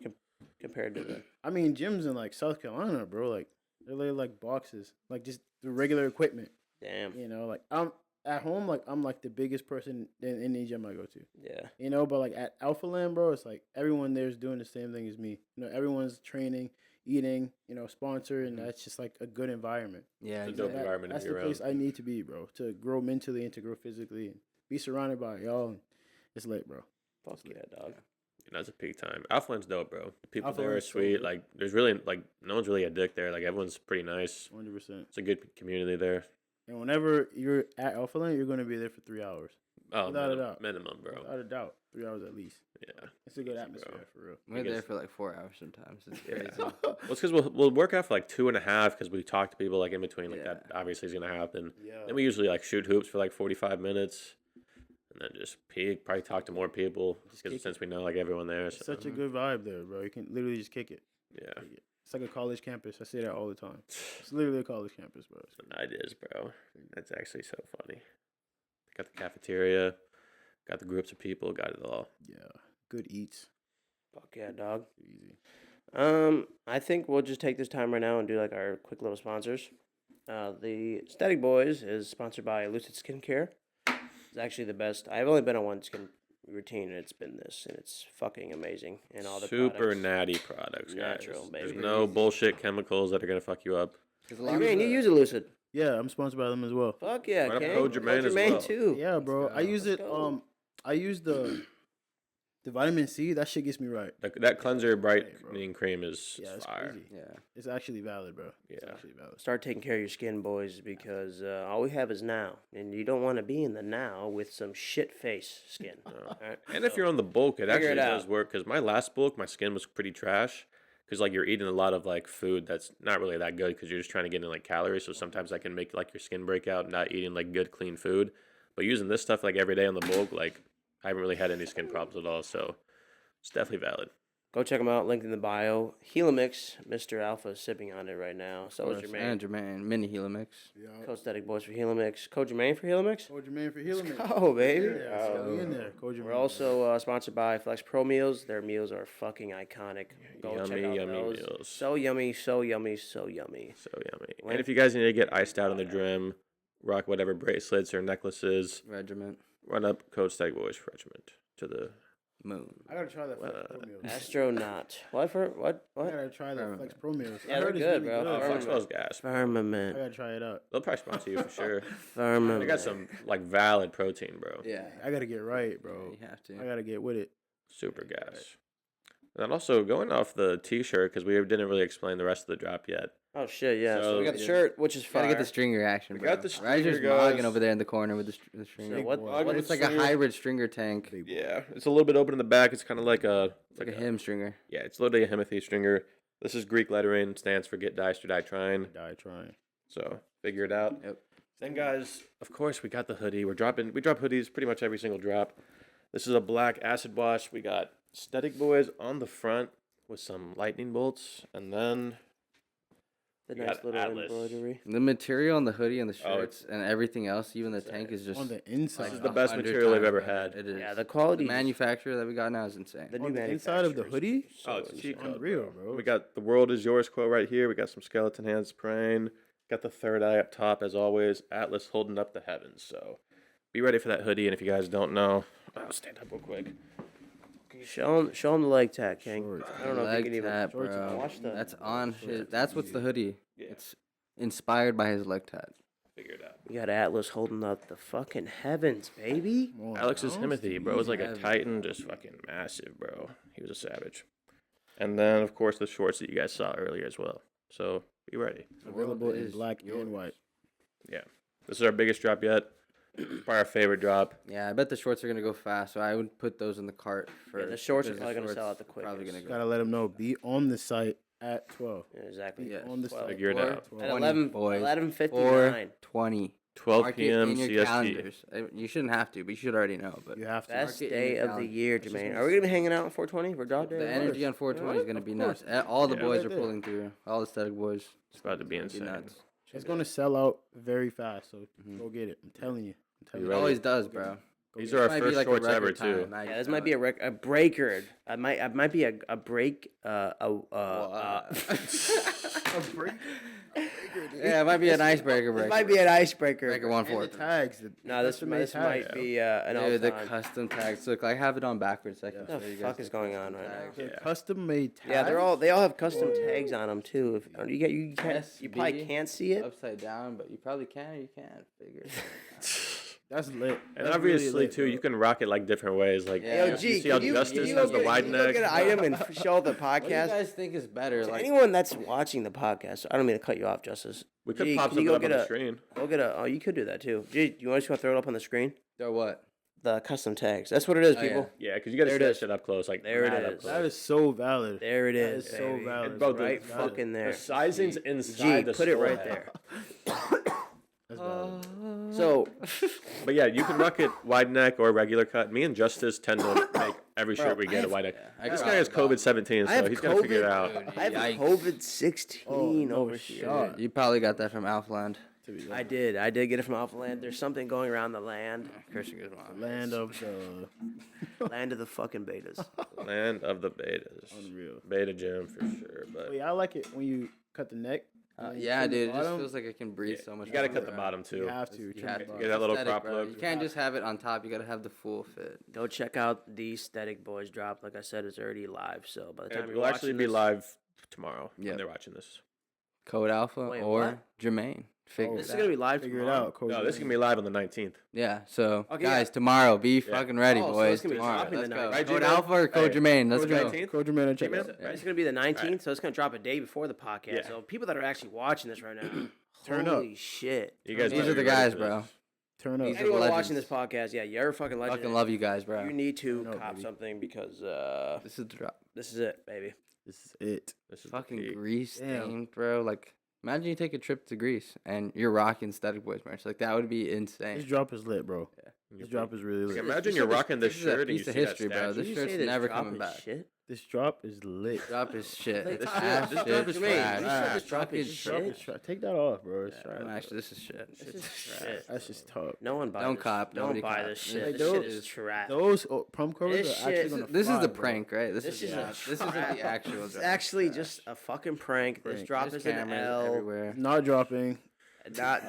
compared to the. I mean, gyms in like South Carolina, bro, like they're literally like boxes, like just the regular equipment. Damn. You know, like I'm at home, like I'm like the biggest person in any gym I go to. Yeah. You know, but like at Alphaland, bro, it's like everyone there is doing the same thing as me. You know, everyone's training, eating, you know, sponsor, and that's just like a good environment. Yeah, It's a dope exactly. environment to That's be the place around. I need to be, bro, to grow mentally and to grow physically and be surrounded by y'all. And it's lit, bro. Fuck yeah, dog. You know, it's a peak time. Alphaland's dope, bro. The people there are Alphaland's so sweet. good. Like, there's really like no one's really a dick there. Like, everyone's pretty nice. 100%. It's a good community there. And whenever you're at Alphaland, you're going to be there for 3 hours. Oh, Without a doubt. minimum, bro. Without a doubt. 3 hours at least. Yeah. It's a good Easy, atmosphere, bro. for real. We're Because- there for like 4 hours sometimes. It's Yeah. crazy. Well, it's because we'll work out for like 2.5 because we talk to people like in between. Like, Yeah. that obviously is going to happen. Yeah. Then we usually like shoot hoops for like 45 minutes. And then just peak, probably talk to more people. Just Because kick since we know like everyone there. It's So, such a good vibe there, bro. You can literally just kick it. yeah. It's like a college campus. I say that all the time. It's literally a college campus, bro. It's crazy. It is, bro. That's actually so funny. Got the cafeteria, got the groups of people, got it all. Yeah. Good eats. Fuck yeah, dog. Easy. I think we'll just take this time right now and do like our quick little sponsors. The Stheticboys is sponsored by Elucid Skincare. It's actually the best. I've only been on one skin routine, and it's been this, and it's fucking amazing. And all the Super products. natty products, guys. Natural, There's baby. no bullshit chemicals that are gonna fuck you up. As long as Jermaine, you the- use Elucid. Yeah, I'm sponsored by them as well. Fuck yeah, Right up King. Code Jermaine as well. too. Yeah, bro. I use it. go. I use the vitamin C. That shit gets me right. That cleanser bro. brightening cream is Yeah, it's fire. crazy. Yeah. It's actually valid, bro. It's Yeah. actually valid. Start taking care of your skin, boys, because all we have is now, and you don't want to be in the now with some shit face skin. Alright? And if So- you're on the bulk, it Figure actually it does out. work. Because my last bulk, my skin was pretty trash. because like you're eating a lot of like food that's not really that good because you're just trying to get in like calories. So sometimes that can make like your skin break out, not eating like good clean food. But using this stuff like every day on the bulk, like I haven't really had any skin problems at all. So it's definitely valid. Go check them out. Linked in the bio. Helimix, Mr. Alpha is sipping on it right now. So is And Jermaine. Jermaine, mini Helimix. Yeah. Code Stheticboys for Helimix. Code Jermaine for Helimix. Code Jermaine for Helimix. Oh, baby. Yeah, so we in there. Code Jermaine. We're also sponsored by Flex Pro Meals. Their meals are fucking iconic. Go check out Yummy those. meals. So yummy, so yummy, so yummy. So yummy. Link- And if you guys need to get iced out on the Drim, rock whatever bracelets or necklaces, Regiment. run up Code Stheticboys for Regiment to the Moon. I gotta try that Flex Pro meals. Astronaut. What for? What? I What? gotta try that Flex Pro meals. Yeah, I they're heard it's good, really bro. good. Flexwell's gas. I Firmament. gotta try it out. They'll probably sponsor you for sure. Firmament. They got some like valid protein, bro. Yeah. I gotta get right, bro. You have to. I gotta get with it. Super gas. And also going off the T-shirt because we didn't really explain the rest of the drop yet. Oh shit! Yeah. So we got the So- shirt, which is fire. Gotta get the stringer action. We bro. got the Ryder's stringer, mogging guys. over there in the corner with the stringer. So what? boy. What It's is like a hybrid stringer tank. Big boy. Yeah, it's a little bit open in the back. It's kind of like a Like a hymn stringer. Yeah, it's literally a Himothy stringer. This is Greek lettering, stands for get diced or die trying. Die trying. So figure it out. Yep. Then guys, of course we got the hoodie. We drop hoodies pretty much every single drop. This is a black acid wash. We got Stheticboys on the front with some lightning bolts, and then the we nice got little Atlas. embroidery. The material on the hoodie and the Oh, shirts and everything else, even the tank, is just On the inside. This is the best 100 material they've times ever better. had. It is. Yeah, the The quality. manufacturer that we got now is insane. The new On the inside of the manufacturers. hoodie? So Oh, it's a cheat insane. code, Unreal, bro. We got the world is yours quote right here. We got some skeleton hands praying. Got the third eye up top as always. Atlas holding up the heavens. So be ready for that hoodie. And if you guys don't know, I'll stand up real quick. Show him the leg tack, King. Shorts. I don't know if you Leg can even. tat, shorts bro. Watch the. That's on his. shorts. That's what's the hoodie. Yeah. It's inspired by his leg tat. Figure it out. You got Atlas holding up the fucking heavens, baby. Come on, Alex is bro. Himothy, bro. Was like a Heavy. titan, just fucking massive, bro. He was a savage. And then, of course, the shorts that you guys saw earlier as well. So be ready. Available in is black yours. and white. Yeah. This is our biggest drop yet. Probably our favorite drop. Yeah, I bet the shorts are gonna go fast, so I would put those in the cart first. the shorts are because probably gonna sell shorts out the Probably quickest. gonna Gotta let them know. Be on the site at 12. Yeah, exactly. Yeah. On the Well, site. Figure it Or out. 12. At 20, boys. 11:59. 4:20. 12 Mark it p.m. in your CST. calendars. You shouldn't have to, but you should already know. But You have to. Best Mark it in day your of the calendar. year, Jermaine. Are we gonna be hanging out on 420 for drop day? the energy on 420 is gonna be nuts. All the Yeah. boys Right are there. pulling through. All the Static boys. It's about to be It's insane. gonna be nuts. It's going to sell out very fast, so go get it. I'm telling you. It ready? always does, bro. These This are our might be first like a shorts ever, record too. time. I Yeah, just this know might be it. a breaker. I might be a break. A break. Yeah, it might be an icebreaker. This might be an icebreaker. breaker And the 1/4. tags. No, this custom-made this tags. might be an Dude, the all-time. custom tags. Look, I have it on backwards. I can What the show you fuck guys is the going custom on right now? tags. The Yeah. custom-made tags. Yeah, they all have custom tags on them too. If you can't, you probably SB. can't see it. Upside down, but you probably can or you can't. Figure it That's lit. And That's obviously, really lit, too, bro. you can rock it like different ways. Like, Yeah. Yo, you G, see how can you, Justice can you has go the wide can you go neck. get an item and show the What do you podcast? guys think is better? To Like, anyone that's watching the podcast, I don't mean to cut you off, Justice. We could G, pop can you something go up on get the a- screen. Go get a. Oh, you could do that too. G, you want to throw it up on the screen? or what? The custom tags. That's what it is, Oh, people. Yeah, because you got to There see it that is. shit up close. Like, There it mad up is. close. That is so valid. There it That is. is so baby. valid. And bro, the- Right Valid. fucking The there. sizing's G, inside the put it right store. there. That's valid. So, But yeah, you can rock it wide neck or regular cut. Me and Justice tend to make every shirt we get a wide neck. I This got guy has it, dog. COVID-17, I have so he's got to figure it COVID. out. Dude, I have yikes. COVID-16 Oh, no over shot. here. You probably got that from Alphaland. To be I did get it from Alphaland. There's something going around the land. Cursing is mom. land of the Land of the fucking betas. Land of the betas. unreal. Beta gym for sure. But But yeah, I like it when you cut the neck. and then you Yeah, trim the dude. It just bottom. feels like it can breathe so much. you got to better, cut the bro. bottom You too. have to. You trim have the to. bottom. Get that little Aesthetic, crop bro. look. You can't just have it on top. You gotta have the full fit. Go check out the Stheticboys drop. Like I said, it's already live. So by the time It you're will actually watching be this- live tomorrow Yep. when they're watching this. Code Alpha Wait, or what? Jermaine. Figure This it is out. gonna be live Figure it tomorrow. out, Coach. No, this is gonna be live on the 19th. Yeah, so Okay, guys, yeah. tomorrow be Yeah. fucking ready, Oh, so boys. it's gonna be Tomorrow, dropping let's the go. night. Right, Code G-Man? Alpha or Code Hey, Jermaine, let's Code go. 19th? Coach Jermaine, check G-Man? it out. Right, it's gonna be the 19th, Alright. so it's gonna drop a day before the podcast. Yeah. So people that are actually watching this right now, Turn up. holy shit! You guys These better are the be ready guys, for bro. this. Turn up. These are Anyone legends. watching this podcast, yeah, you're a fucking legend. Fucking love you guys, bro. You need to Turn up, cop baby. something because This is the drop. this is it, baby. This is it. This is the Fucking peak. Greece Damn. themed, bro. Like, imagine you take a trip to Greece and you're rocking Stheticboys merch. Like, that would be This insane. drop is lit, bro. You're This drop is really Like, lit. imagine You you're said this- rocking this this is a shirt and you piece of see history, that bro. statue. This Did you shirt's say this never drop coming is back. Shit? This drop is lit. Drop is shit. Like, It's this ass drop shit. is Jermaine, trash. you said this drop is shit. Take that off, bro. It's trash. Actually, this is shit. This Shit's is trash. shit. That's just tough. No one buy Don't this. cop, No one nobody buy cop. this shit. Like, This shit those- is trash. Those prom covers This are shit- actually gonna This is fly, the bro. prank, right? This is a this isn't the actual. It's drop. actually just a fucking prank. This Prank. drop There's is an cameras L. everywhere. Not dropping. Not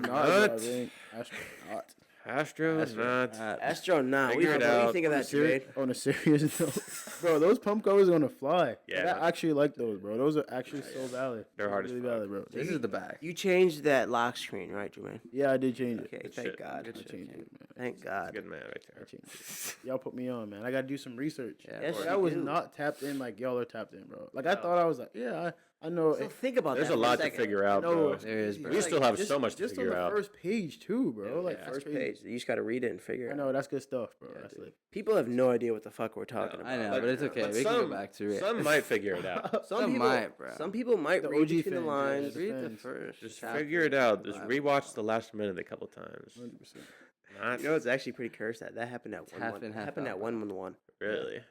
Not What? dropping. Astronaut. Astros, not. Astro. Nah. What do Figure it you out. think of that, Jermaine? On a serious note, bro, those pump covers are gonna fly. Yeah. I actually like those, bro. Those are actually so valid. They're hard as really fuck. valid, bro. This is the back. You changed that lock screen, right, Jermaine? Yeah, I did change it. Okay, Good thank shit. God. I changed it, man. Thank God. Good man right I there. changed it. Y'all put me on, man. I gotta do some research. Yeah, Yes, of you I course. was do. not tapped in like y'all are tapped in, bro. Like I thought I was like, yeah, I know. So think about There's that. a for lot to second. figure out, No, bro. There is, bro. We still have just- so much to just figure on the out. first page too, bro. Like Yeah, first first page. You just got to read it and figure I it know out. that's good stuff, bro. Yeah, that's dude. like People have no idea what the fuck we're talking No. about. I know, But- but it's okay. but We can some- go back to it. Some might figure it out. Some Some people might, bro. Some people might The read OG between the fans, lines. yeah. Read the Depends. first. Just chapter. figure it out. Just Wow. rewatch the last minute a couple times. 100%. Not You know, it's actually pretty cursed that happened at It's 1-1. half in, That half happened out, at bro. 1-1. really.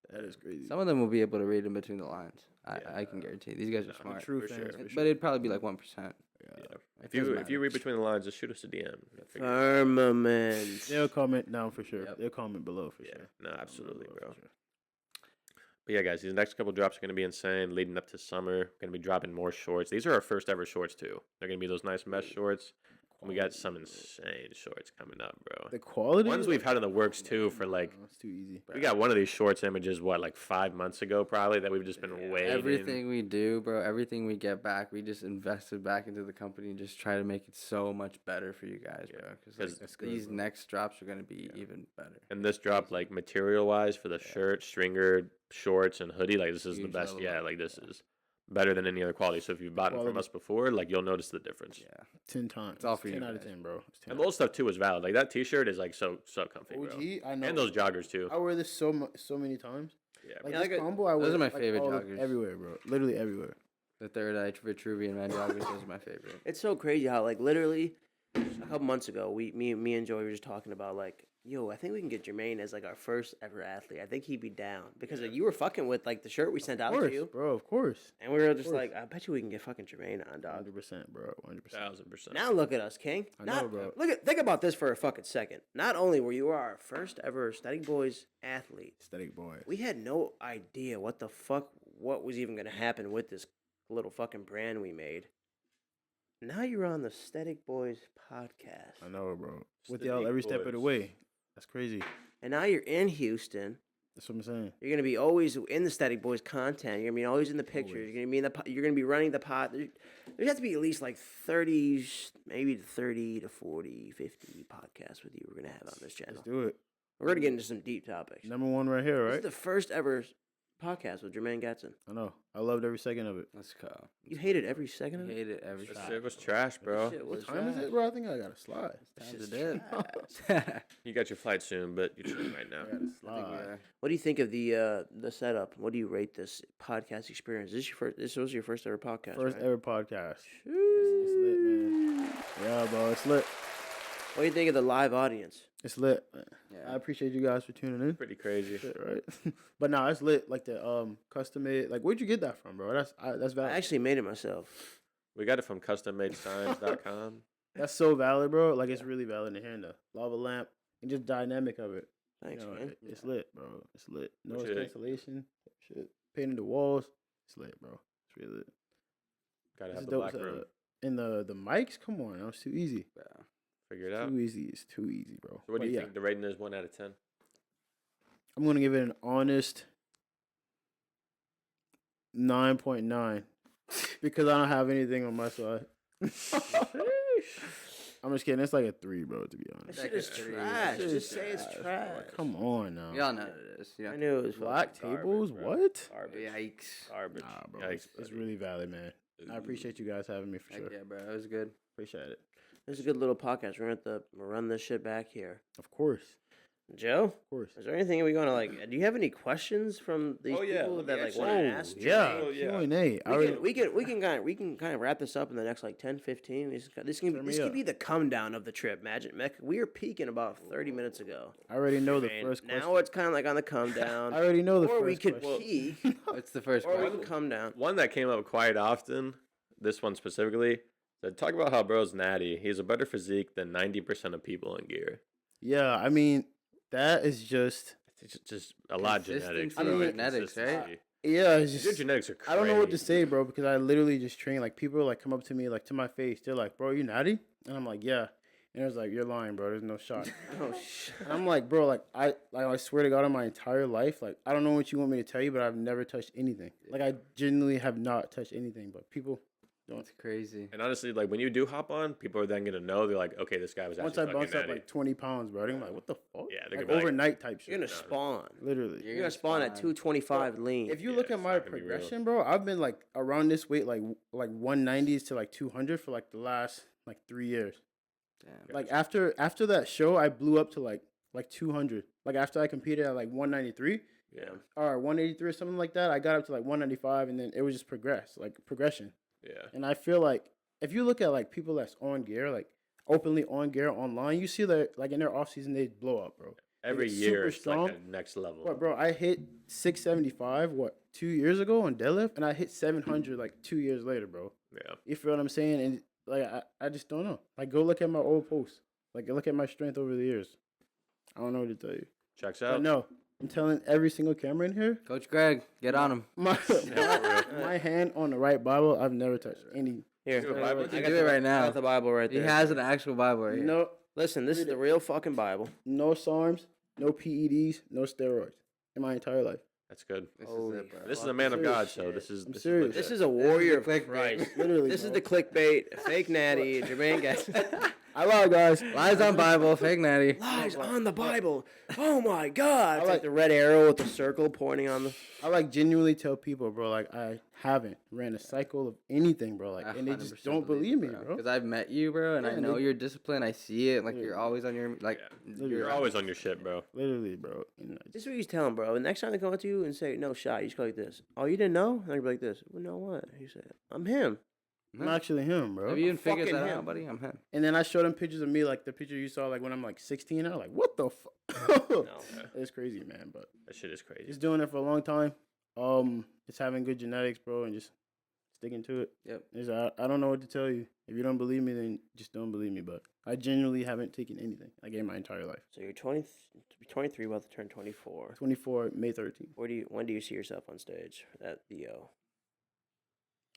That is crazy. Some of them will be able to read in between the lines. Yeah. I can guarantee. These guys are No, smart. True for fans, sure. for sure. But it'd probably be like 1%. Yeah. It If you doesn't read between the lines, just shoot us a DM. We'll figure it out. Firmament. They'll comment down for sure. Yep. They'll comment below for Yeah. sure. No, absolutely, Comment bro. below for sure. But yeah, guys, these next couple drops are going to be insane. Leading up to summer, we're going to be dropping more shorts. These are our first ever shorts too. They're going to be those nice mesh shorts. And we got some insane shorts coming up, bro. The quality. Ones we've had in the works too for like. No, it's too easy. We got one of these shorts images like 5 months ago probably that we've just been waiting. Everything we do, bro, everything we get back, we just invested back into the company and just try to make it so much better for you guys, bro. 'cause Because that's good, these bro. next drops are going to be even better. And this drop, like material wise, for the shirt, stringer, shorts, and hoodie, like this is the Huge best. level Yeah, up, like this yeah. is better than any other quality. So if you've bought it from Quality. us before, like you'll notice the difference. Yeah. 10 times. It's all for 10 you out of guys. 10, bro. It's 10 And the old stuff too is valid. Like that T-shirt is like so comfy, bro. OG, I know. And those joggers too. I wear this so many times. Yeah, Like Yeah, this like combo, I wear those are my like, favorite all joggers. everywhere, bro. Literally everywhere. The third eye Vitruvian man joggers, those are my favorite. It's so crazy how like literally a couple months ago, me and Joey were just talking about like, yo, I think we can get Jermaine as like our first ever athlete. I think he'd be down because like, you were fucking with like the shirt we sent out Of course, to you, bro. Of course. and we were just course. like, I bet you we can get fucking Jermaine on, dog. 100%, bro. 100%. 1000%. Now look at us, King. I know, bro. Think about this for a fucking second. Not only were you our first ever Stheticboys athlete, Aesthetic boy. we had no idea what was even gonna happen with this little fucking brand we made. Now you're on the Stheticboys podcast. I know, bro. With Aesthetic y'all every step of the boys. way. That's crazy. And now you're in Houston. That's what I'm saying. You're gonna be always in the Stheticboys content. You're gonna be always in the pictures. Always. You're gonna be in you're gonna be running the pod. There has to be at least like 30, maybe 30 to 40, 50 podcasts with you. We're gonna have on this channel. Let's do it. We're gonna get into some deep topics. Number one right here, This is right? the first ever podcast with Jermaine Gadsden. I know. I loved every second of it. Let's go. You hated every second I of it. hate it every That time. shit was trash, bro. Shit, What what's time is that? it, bro? I think I got to slide. Time Shit's to dip. trash. You got your flight soon, but you're chilling right now. I got to I think we slide. are. What do you think of the setup? What do you rate this podcast experience? This was your first ever podcast, First right? ever podcast. It's lit, man. Yeah, bro. It's lit. What do you think of the live audience? It's lit. Yeah. I appreciate you guys for tuning in. Pretty crazy. Shit, right? But nah, it's lit. Like the custom made. Like, where'd you get that from, bro? That's I valid. actually made it myself. We got it from custommadesigns.com. That's so valid, bro. Like, it's really valid in here. The lava lamp and just dynamic of it. Thanks, You know, man. it's lit, bro. It's lit. No What you think? cancellation. Shit. Painted the walls. It's lit, bro. It's really lit. Gotta This have is the dope black setup. room. And the mics, come on, that was too easy. Yeah. Figure it out. Too easy. It's too easy, bro. So what do But you yeah, think the rating is? 1 out of 10. I'm gonna give it an honest 9.9 because I don't have anything on my side. I'm just kidding. It's like a 3, bro. To be That honest. shit is Like a trash. Shit Just is say it's bro. trash. Come on now. Y'all know what it is. You I know? knew it was Black fucking garbage, tables? bro. What? Garbage. Yikes. Garbage. Nah, bro. Yikes, It's buddy. really valid, man. I appreciate you guys having me for Heck sure. yeah, bro. It was good. Appreciate it. This is a good little podcast. We're gonna run this shit back here. Of course. Joe, Of course. is there anything we going to like? Do you have any questions from these Oh, yeah, people let me that like actually- want to ask? Yeah. Jermaine? Oh, yeah. Q&A. I already- We can kind of wrap this up in the next like 10, 15. This can Turn me this could up. be the come down of the trip. Magic Mech. We were peaking about 30 minutes ago. I already know the And first question. now it's kind of like on the come down. I already know the or first we could question. peak, What's the first or we question? can come down. One that came up quite often, this one specifically, said, talk about how bro's natty. He has a better physique than 90% of people in gear. Yeah, I mean, that is just... It's just a lot of genetics. Consistency, bro, and genetics, right? consistency. Yeah, it's Your just... genetics are crazy. I don't know what to say, bro, because I literally just train. Like, people, like, come up to me, like, to my face. They're like, bro, you natty? And I'm like, yeah. And it was like, you're lying, bro. There's no shot. Oh shit. And I'm like, bro, like, I swear to God, on my entire life, like, I don't know what you want me to tell you, but I've never touched anything. Like, I genuinely have not touched anything, but people... It's crazy. And honestly, like when you do hop on, people are then gonna know. They're like, okay, this guy was Once actually I bounce fucking up natty. like 20 pounds, bro, I'm like, what the fuck? Yeah, they're like gonna be like- overnight type shit. You're gonna spawn. Literally. You're gonna spawn at 225 lean. If you Yeah, look at it's my not gonna be real. progression, bro, I've been like around this weight, like 190s to like 200 for like the last like 3 years. Damn. Like after that show, I blew up to like 200. Like after I competed at like 193 Yeah, or 183 or something like that, I got up to like 195, and then it was just progression. yeah. And I feel like if you look at like people that's on gear, like openly on gear online, you see that like in their off season they blow up, bro. Every get year, super it's strong. like a next level. But bro, I hit 675 2 years ago on deadlift, and I hit 700 like 2 years later, bro. Yeah, You feel what I'm saying? And like I just don't know. Like go look at my old posts. Like look at my strength over the years. I don't know what to tell you. checks But out. no, I'm telling every single camera in here, Coach Greg, get on him. my hand on the right Bible, I've never touched any. Here, Do a Bible. I Do got it the- right I now. got the Bible right He there. has an actual Bible right here. No, Listen, this is the real fucking Bible. no SARMs, no PEDs, no steroids in my entire life. That's good. This Holy is it, bro. This is fuck, a man of serious God, so shit. this is I'm this serious. Is This legit. is a warrior of clickbait. Christ. Literally, This is bro. the clickbait. Fake natty. Jermaine Gadsden. I lied, guys. Lies on Bible, fake natty. Lies on the Bible. Oh my God! It's I like like- the red arrow with the circle pointing on the. I like genuinely tell people, bro, like I haven't ran a cycle of anything, bro. Like, and they just don't believe me, bro. Because I've met you, bro, and Yeah, I and know they- your discipline. I see it. Like Yeah. you're always on your like. Yeah. You're always on your shit, bro. Literally, bro. You know, This is what you tell him, bro. The next time they come up to you and say, no shot, you just go like this. Oh, you didn't know? And you'll be like this. Well, no, what? He said, I'm him. I'm actually him, bro. Have you even figured fucking that him. out, buddy? I'm him. And then I showed them pictures of me, like the picture you saw, like when I'm like 16. I was like, what the fuck? No. It's crazy, man. But That shit is crazy. just doing it for a long time. Just having good genetics, bro, and just sticking to it. Yep. I don't know what to tell you. If you don't believe me, then just don't believe me. But I genuinely haven't taken anything like in my entire life. So you're 23, about to turn 24. 24, May 13th. When do you see yourself on stage at the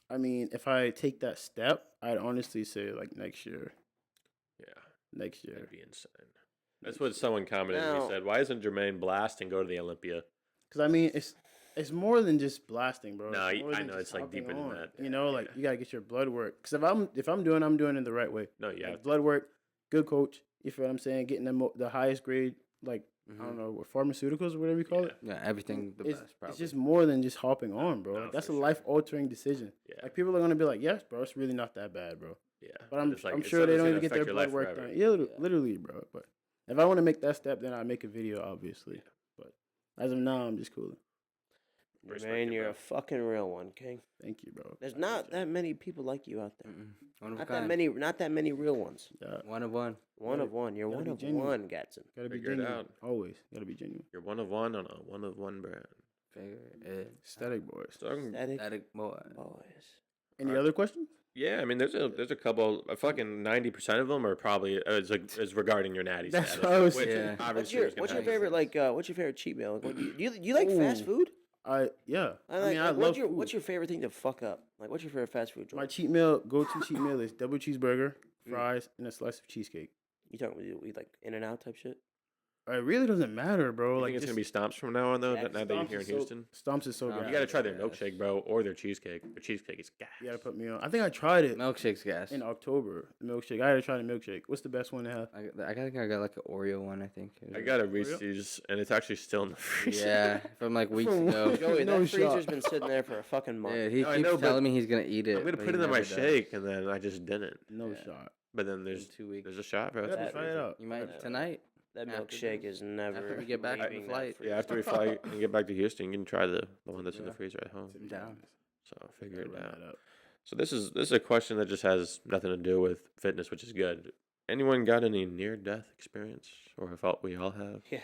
I mean, if I take that step, I'd honestly say like next year. Yeah, Next year. that'd be insane. That's what someone commented. Now- He said, "Why isn't Jermaine blast and go to the Olympia?" Because I mean, it's more than just blasting, bro. No, It's more I than know, just it's, like, hopping deeper than on. that. You know, like Yeah. you gotta get your blood work. Because if I'm doing it the right way. No, yeah, Like, blood work, good coach. You feel what I'm saying? Getting the highest grade, like I Mm-hmm. don't know, what pharmaceuticals or whatever you call it. Yeah, everything the It's, best. Probably. it's just more than just hopping on, bro. No, Like, that's a for sure. life altering decision. yeah, Like people are gonna be like, yes, bro, it's really not that bad, bro. yeah. But I'm it's like- I'm it's sure they something don't that's even gonna get their affect your blood life work forever. done. Yeah, literally, bro. But if I want to make that step, then I make a video, obviously. But as of now, I'm just cooling. Respect Jermaine, it, you're bro. a fucking real one, King. Thank you, bro. There's I not appreciate that many people like you out there. Mm-mm. One of a Not kind. that many real ones. it. Yeah, One of one. One Gotta- of one. You're gotta one be of genuine. one, Gadsden. gotta be Figure it genuine. out. Always gotta be genuine. You're one of one on a one of one brand. Figure it. Stheticboys. So, Static boy. Boys. Any other questions? yeah, I mean, there's a couple. Fucking 90% of them are probably is regarding your natty That's status. what I was which saying. obviously is gonna What's your happen. favorite what's your favorite cheat meal? Like, what do you like fast Ooh. food? Yeah. I Like, mean, I love what's food. your favorite thing to fuck up? Like, what's your favorite fast food My joint? cheat meal, go-to cheat meal is double cheeseburger, fries, and a slice of cheesecake. You talking about you like In and Out type shit? It really doesn't matter, bro. You Like think it's just- gonna be Stomps from now on though? Yeah, Now that you're here in Houston, Stomps is so Stomps. good. you gotta try their Yes. milkshake, bro, or their cheesecake. Their cheesecake is gas. You gotta put me on. I think I tried it Milkshake's gas. in October. The milkshake. I had to try the milkshake. What's the best one to have? I think I got like an Oreo one. I think. I got a Reese's, and it's actually still in the freezer. Yeah, from like weeks From ago. Joey, No that freezer's shot. been sitting there for a fucking month. Yeah, he No, I keeps know, but telling me he's gonna eat it. I'm gonna but put he it in my never does. shake, and then I just didn't. No Yeah. shot. But then In there's 2 weeks. there's a shot, bro. I It's gotta in the try it freezer. out. You might Yeah. tonight. That After milkshake this. is never. we get back from the leaving that flight. freezer. Yeah, after we fly and get back to Houston, you can try the one that's in the Yeah. freezer at home. To be down. honest. So figure it Gotta run out. that up. So this is a question that just has nothing to do with fitness, which is good. Anyone got any near-death experience, or have we all have? Yeah.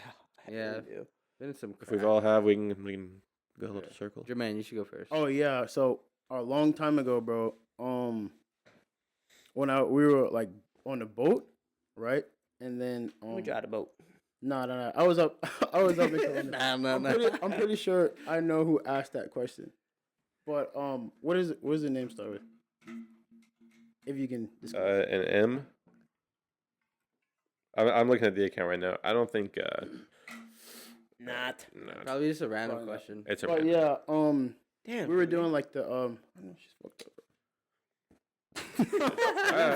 I Yeah. really do. Been in some If we've crap. all have, we can go a little circle. Jermaine, you should go first. Oh yeah, so a long time ago, bro. When we were like on the boat, right? And then We drive a boat. no. I was up. I was up in Columbus. Nah. I'm pretty sure I know who asked that question. But what is it? What does the name start with? If you can discuss. An M. I'm looking at the account right now. I don't think. Not. No, Probably just a random Probably not. question. it's a. But yeah, Damn. we were doing like the I don't know, she's fucked up.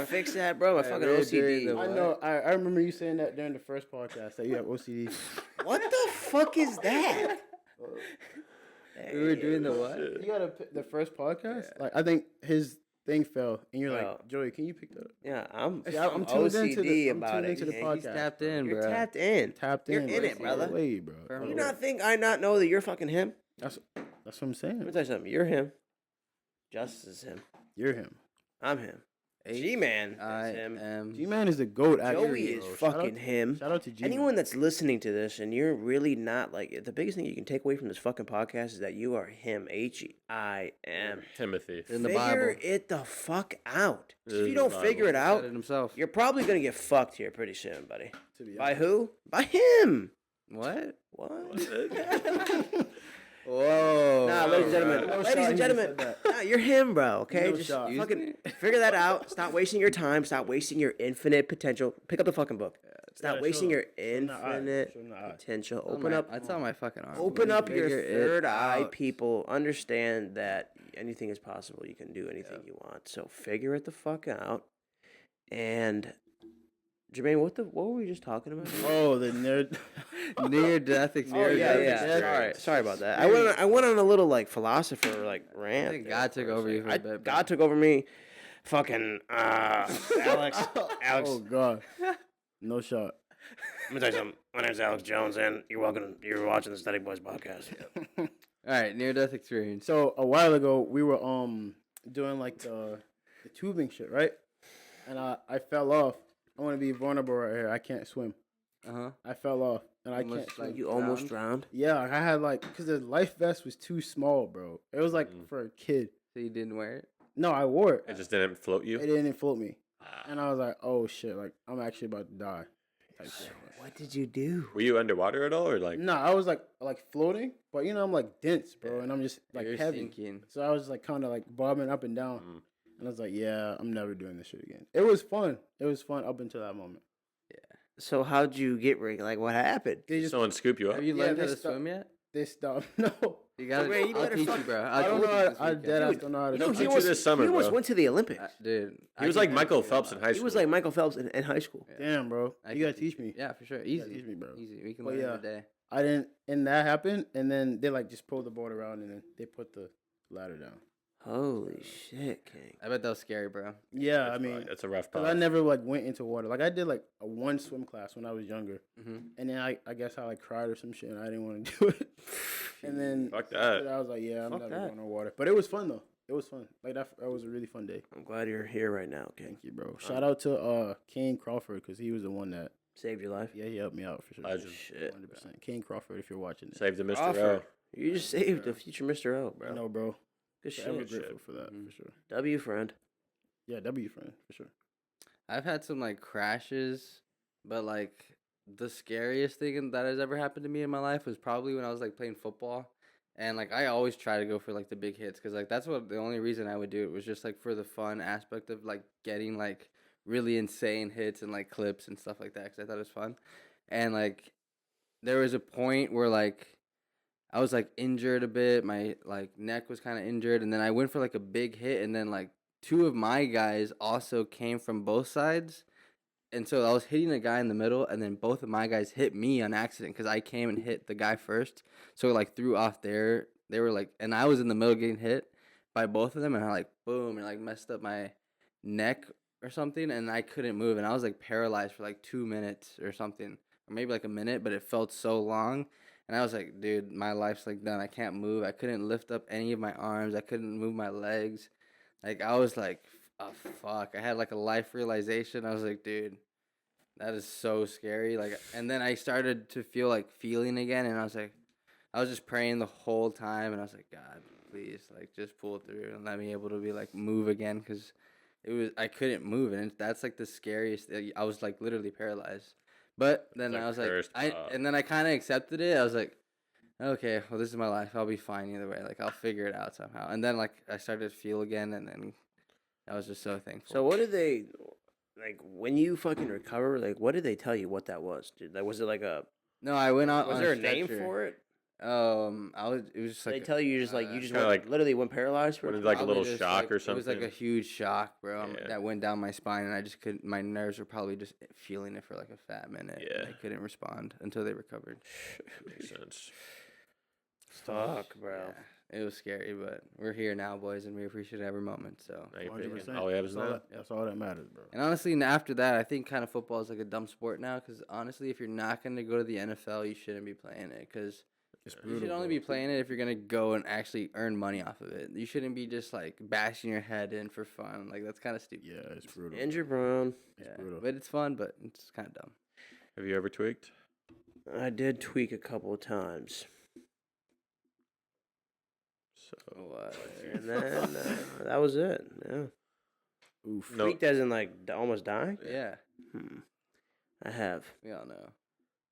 Fix that, bro. My Yeah, fucking we're doing OCD. the- I know. I remember you saying that during the first podcast that you have OCD. What the fuck is that? We were doing the what? You gotta pick the first podcast. Like I think his thing fell, and you're Well, like, Joey, can you pick that up? Yeah, I'm See, I'm tuned into OCD I'm about tuned it. into the Yeah, He's podcast. tapped in, You're bro. tapped in. Tapped You're in. in bro. it, brother. Way, bro. Firm. You not think I not know that you're fucking him? That's what I'm saying. Let me tell you something. You're him. Justice is him. You're him. I'm him. G-Man I is him. am. G-Man is the goat. Joey actually, is bro. Shout fucking out, him. Shout out to G-Man. Anyone that's listening to this and you're really not like the biggest thing you can take away from this fucking podcast is that you are him. H-I-M. Timothy. In the Figure Bible. it the fuck out. 'Cause It if is you the don't Bible. figure it Said out, it himself. you're probably gonna get fucked here pretty soon, buddy. To be By honest. who? By him. What? What? Whoa. Nah, ladies and gentlemen. Alright. No Ladies shot, and he just gentlemen. said Nah, you're him, bro. Okay, No just shot. fucking figure that out. Stop wasting your time. Stop wasting your infinite potential. Pick up the fucking book. Stop Yeah, wasting show your him the eye. infinite Show him the eye. potential. Oh Open my- up. I saw my fucking arm. Open up your Figure it third eye, out. people. Understand that anything is possible. You can do anything you want. So figure it the fuck out. And Jermaine, what were we just talking about? Oh, the nerd. Near death Oh experience. yeah. Sorry about that. I went on a little like philosopher like rant. I think there God for took a over you second. for a bit, bro. God took over me. Fucking Alex. Oh God. No shot. Let me tell you something. My name's Alex Jones, and you're welcome. You're watching the Stheticboys podcast. All right, near death experience. So a while ago, we were doing like the tubing shit, right? And I fell off. I want to be vulnerable right here. I can't swim. I fell off, and I Almost, can't swim. like, You almost drowned. Yeah, I had like, cause the life vest was too small, bro. It was like for a kid. So you didn't wear it? No, I wore it. It just didn't float you. It didn't float me, and I was like, oh shit, like I'm actually about to die. Type shit. What did you do? Were you underwater at all, or like? No, I was like floating, but you know I'm like dense, bro, and I'm just like You're heavy. sinking. So I was like kind of like bobbing up and down, Mm. and I was like, yeah, I'm never doing this shit again. It was fun. It was fun up until that moment. So how'd you get rig? Like what happened? They just Someone scoop you up. Have you Yeah, learned how they to stop- swim yet? they stopped. No, You gotta. Wait, you I'll better teach fuck- you, bro. I don't teach know. you this I weekend. dead ass Dude, don't know how to. you do know, it. he was- this summer, he almost bro. went to the Olympics. Dude. He was like Michael Phelps in high He school. was like Michael Phelps in high school. Damn, bro, I you can gotta teach me. Yeah, for sure. gotta Easy. teach me, bro. Easy. We can But learn yeah. every day. I didn't, and that happened, and then they like just pulled the board around, and then they put the ladder down. Holy shit, King. I bet that was scary, bro. Yeah, That's I mean, it's a rough cause path. I never like went into water. Like I did like a one swim class when I was younger, Mm-hmm. and then I guess I like cried or some shit, and I didn't want to do it. And then Fuck after that. I was like, yeah, I'm Fuck never that. going on water. But it was fun though. It was fun. Like that was a really fun day. I'm glad you're here right now, King. Thank you, bro. Shout out to Kane Crawford because he was the one that Saved your life. he helped me out for sure. Legend. Shit. 100%. Kane Crawford, if you're watching this. Saved the Mr. O. Crawford. You just saved the future Mr. O, bro. I know, bro. Good Forever shit. grateful for that, Mhm. for sure. W friend. Yeah, W friend, for sure. I've had some like crashes, but like the scariest thing that has ever happened to me in my life was probably when I was like playing football, and like I always try to go for like the big hits because like that's what the only reason I would do it was just like for the fun aspect of like getting like really insane hits and like clips and stuff like that because I thought it was fun, and like there was a point where like I was like injured a bit, my like neck was kind of injured, and then I went for like a big hit, and then like two of my guys also came from both sides. And so I was hitting a guy in the middle, and then both of my guys hit me on accident because I came and hit the guy first. So it, like threw off there. They were like, and I was in the middle getting hit by both of them, and I like boom, and like messed up my neck or something, and I couldn't move, and I was like paralyzed for like 2 minutes or something. maybe like a minute, but it felt so long. And I was like, dude, my life's like done. I can't move. I couldn't lift up any of my arms. I couldn't move my legs. Like, I was like, oh, fuck. I had like a life realization. I was like, dude, that is so scary. Like, and then I started to feel like feeling again. And I was like, I was just praying the whole time. And I was like, God, please, like, just pull through and let me able to be like move again. Because I couldn't move. And that's like the scariest. I was like literally paralyzed. But then Like I was like, cursed up. and then I kind of accepted it. I was like, okay, well, this is my life. I'll be fine either way. Like, I'll figure it out somehow. And then, like, I started to feel again, and then I was just so thankful. So what did they like when you fucking recover? Like, what did they tell you what that was, dude? Like, was it like a? No, I went out. Was on there a a name stretcher. for it? It was just Did like they tell you just like you just kinda went, like- literally went paralyzed for What it? is, like, a probably little just, shock like, or It was like a something? huge shock, bro. Yeah. That went down my spine, and I just couldn't. My nerves were probably just feeling it for like a fat minute. and Yeah. I couldn't respond until they recovered. Makes sense. Fuck, bro. Yeah, it was scary, but we're here now, boys, and we appreciate every moment. So. Now you're 100%. picking all we have is That's all now. that- That's all that matters, bro. And honestly, and after that, I think kind of football is like a dumb sport now. Because honestly, if you're not going to go to the NFL, you shouldn't be playing it. Because It's you brutal. should only bro. be playing it if you're going to go and actually earn money off of it. You shouldn't be just like bashing your head in for fun. Like, that's kind of stupid. Yeah, it's brutal. Injury prone. It's Yeah. brutal. But it's fun, but it's kind of dumb. Have you ever tweaked? I did tweak a couple of times, So What? and then that was it. Yeah, Oof. No. tweaked as in like almost dying. Yeah, I have. we all know.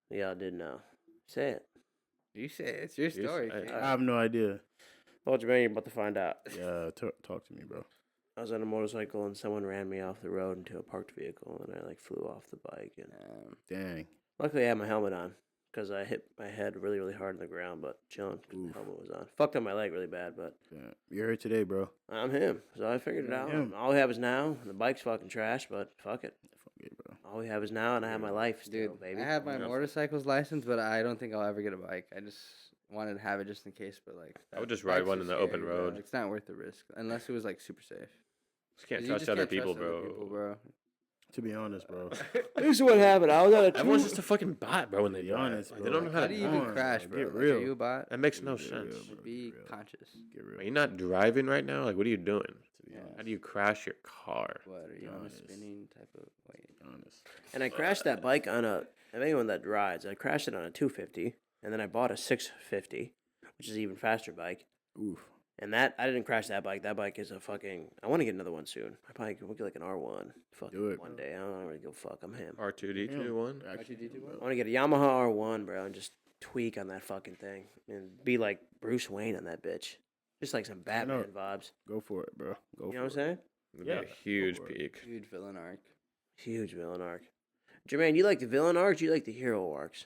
Y'all did know. Say it. You say it. It's your You story. say it. kid. I have no idea. Well, Jermaine, you're about to find out. Yeah, talk to me, bro. I was on a motorcycle and someone ran me off the road into a parked vehicle, and I like flew off the bike. And Dang. luckily, I had my helmet on because I hit my head really, really hard on the ground, but chilling 'cause Oof. the helmet was on. Fucked up my leg really bad, but Yeah. You're here today, bro. I'm him, so I figured it Yeah, out. him. All we have is now. The bike's fucking trash, but fuck it. Fuck it, bro. All we have is now, and I have my life still, Dude, baby. I have my Yeah. motorcycle's license, but I don't think I'll ever get a bike. I just wanted to have it just in case, but like I would that just ride bike's one too in the open scary, bro. road. It's not worth the risk unless it was like super safe. Just can't 'Cause you trust just other can't people, trust other bro. people, bro. To be honest, bro. This is what happened. I was on a Everyone's just a fucking bot, bro. When they Be drive. honest, Like, bro. they don't know how How to. do you Come even on, crash, bro. bro? Get Like, real. Are you a bot? That makes no Get sense. real, bro. Be Get real. conscious. Get real. Are you not driving right now? Like, what are you doing? To be Yeah. honest. How do you crash your car? What are you on a honest. spinning type of? Wait. Honest. And I crashed that bike on a. Anyone that rides, I crashed it on a 250, and then I bought a 650, which is an even faster bike. Oof. And that I didn't crash that bike. That bike is a fucking. I want to get another one soon. I probably will get like an R1. Fucking Do it, one bro. day. I don't really go fuck. I'm him. R2D2 one. Actually, R2D2 bro. I want to get a Yamaha R1, bro, and just tweak on that fucking thing and be like Bruce Wayne on that bitch. Just like some Batman vibes. Go for it, bro. Go You for know what I'm it. saying? It'd Yeah, be go a huge for it. peak. Huge villain arc. Huge villain arc. Jermaine, you like the villain arcs? You like the hero arcs?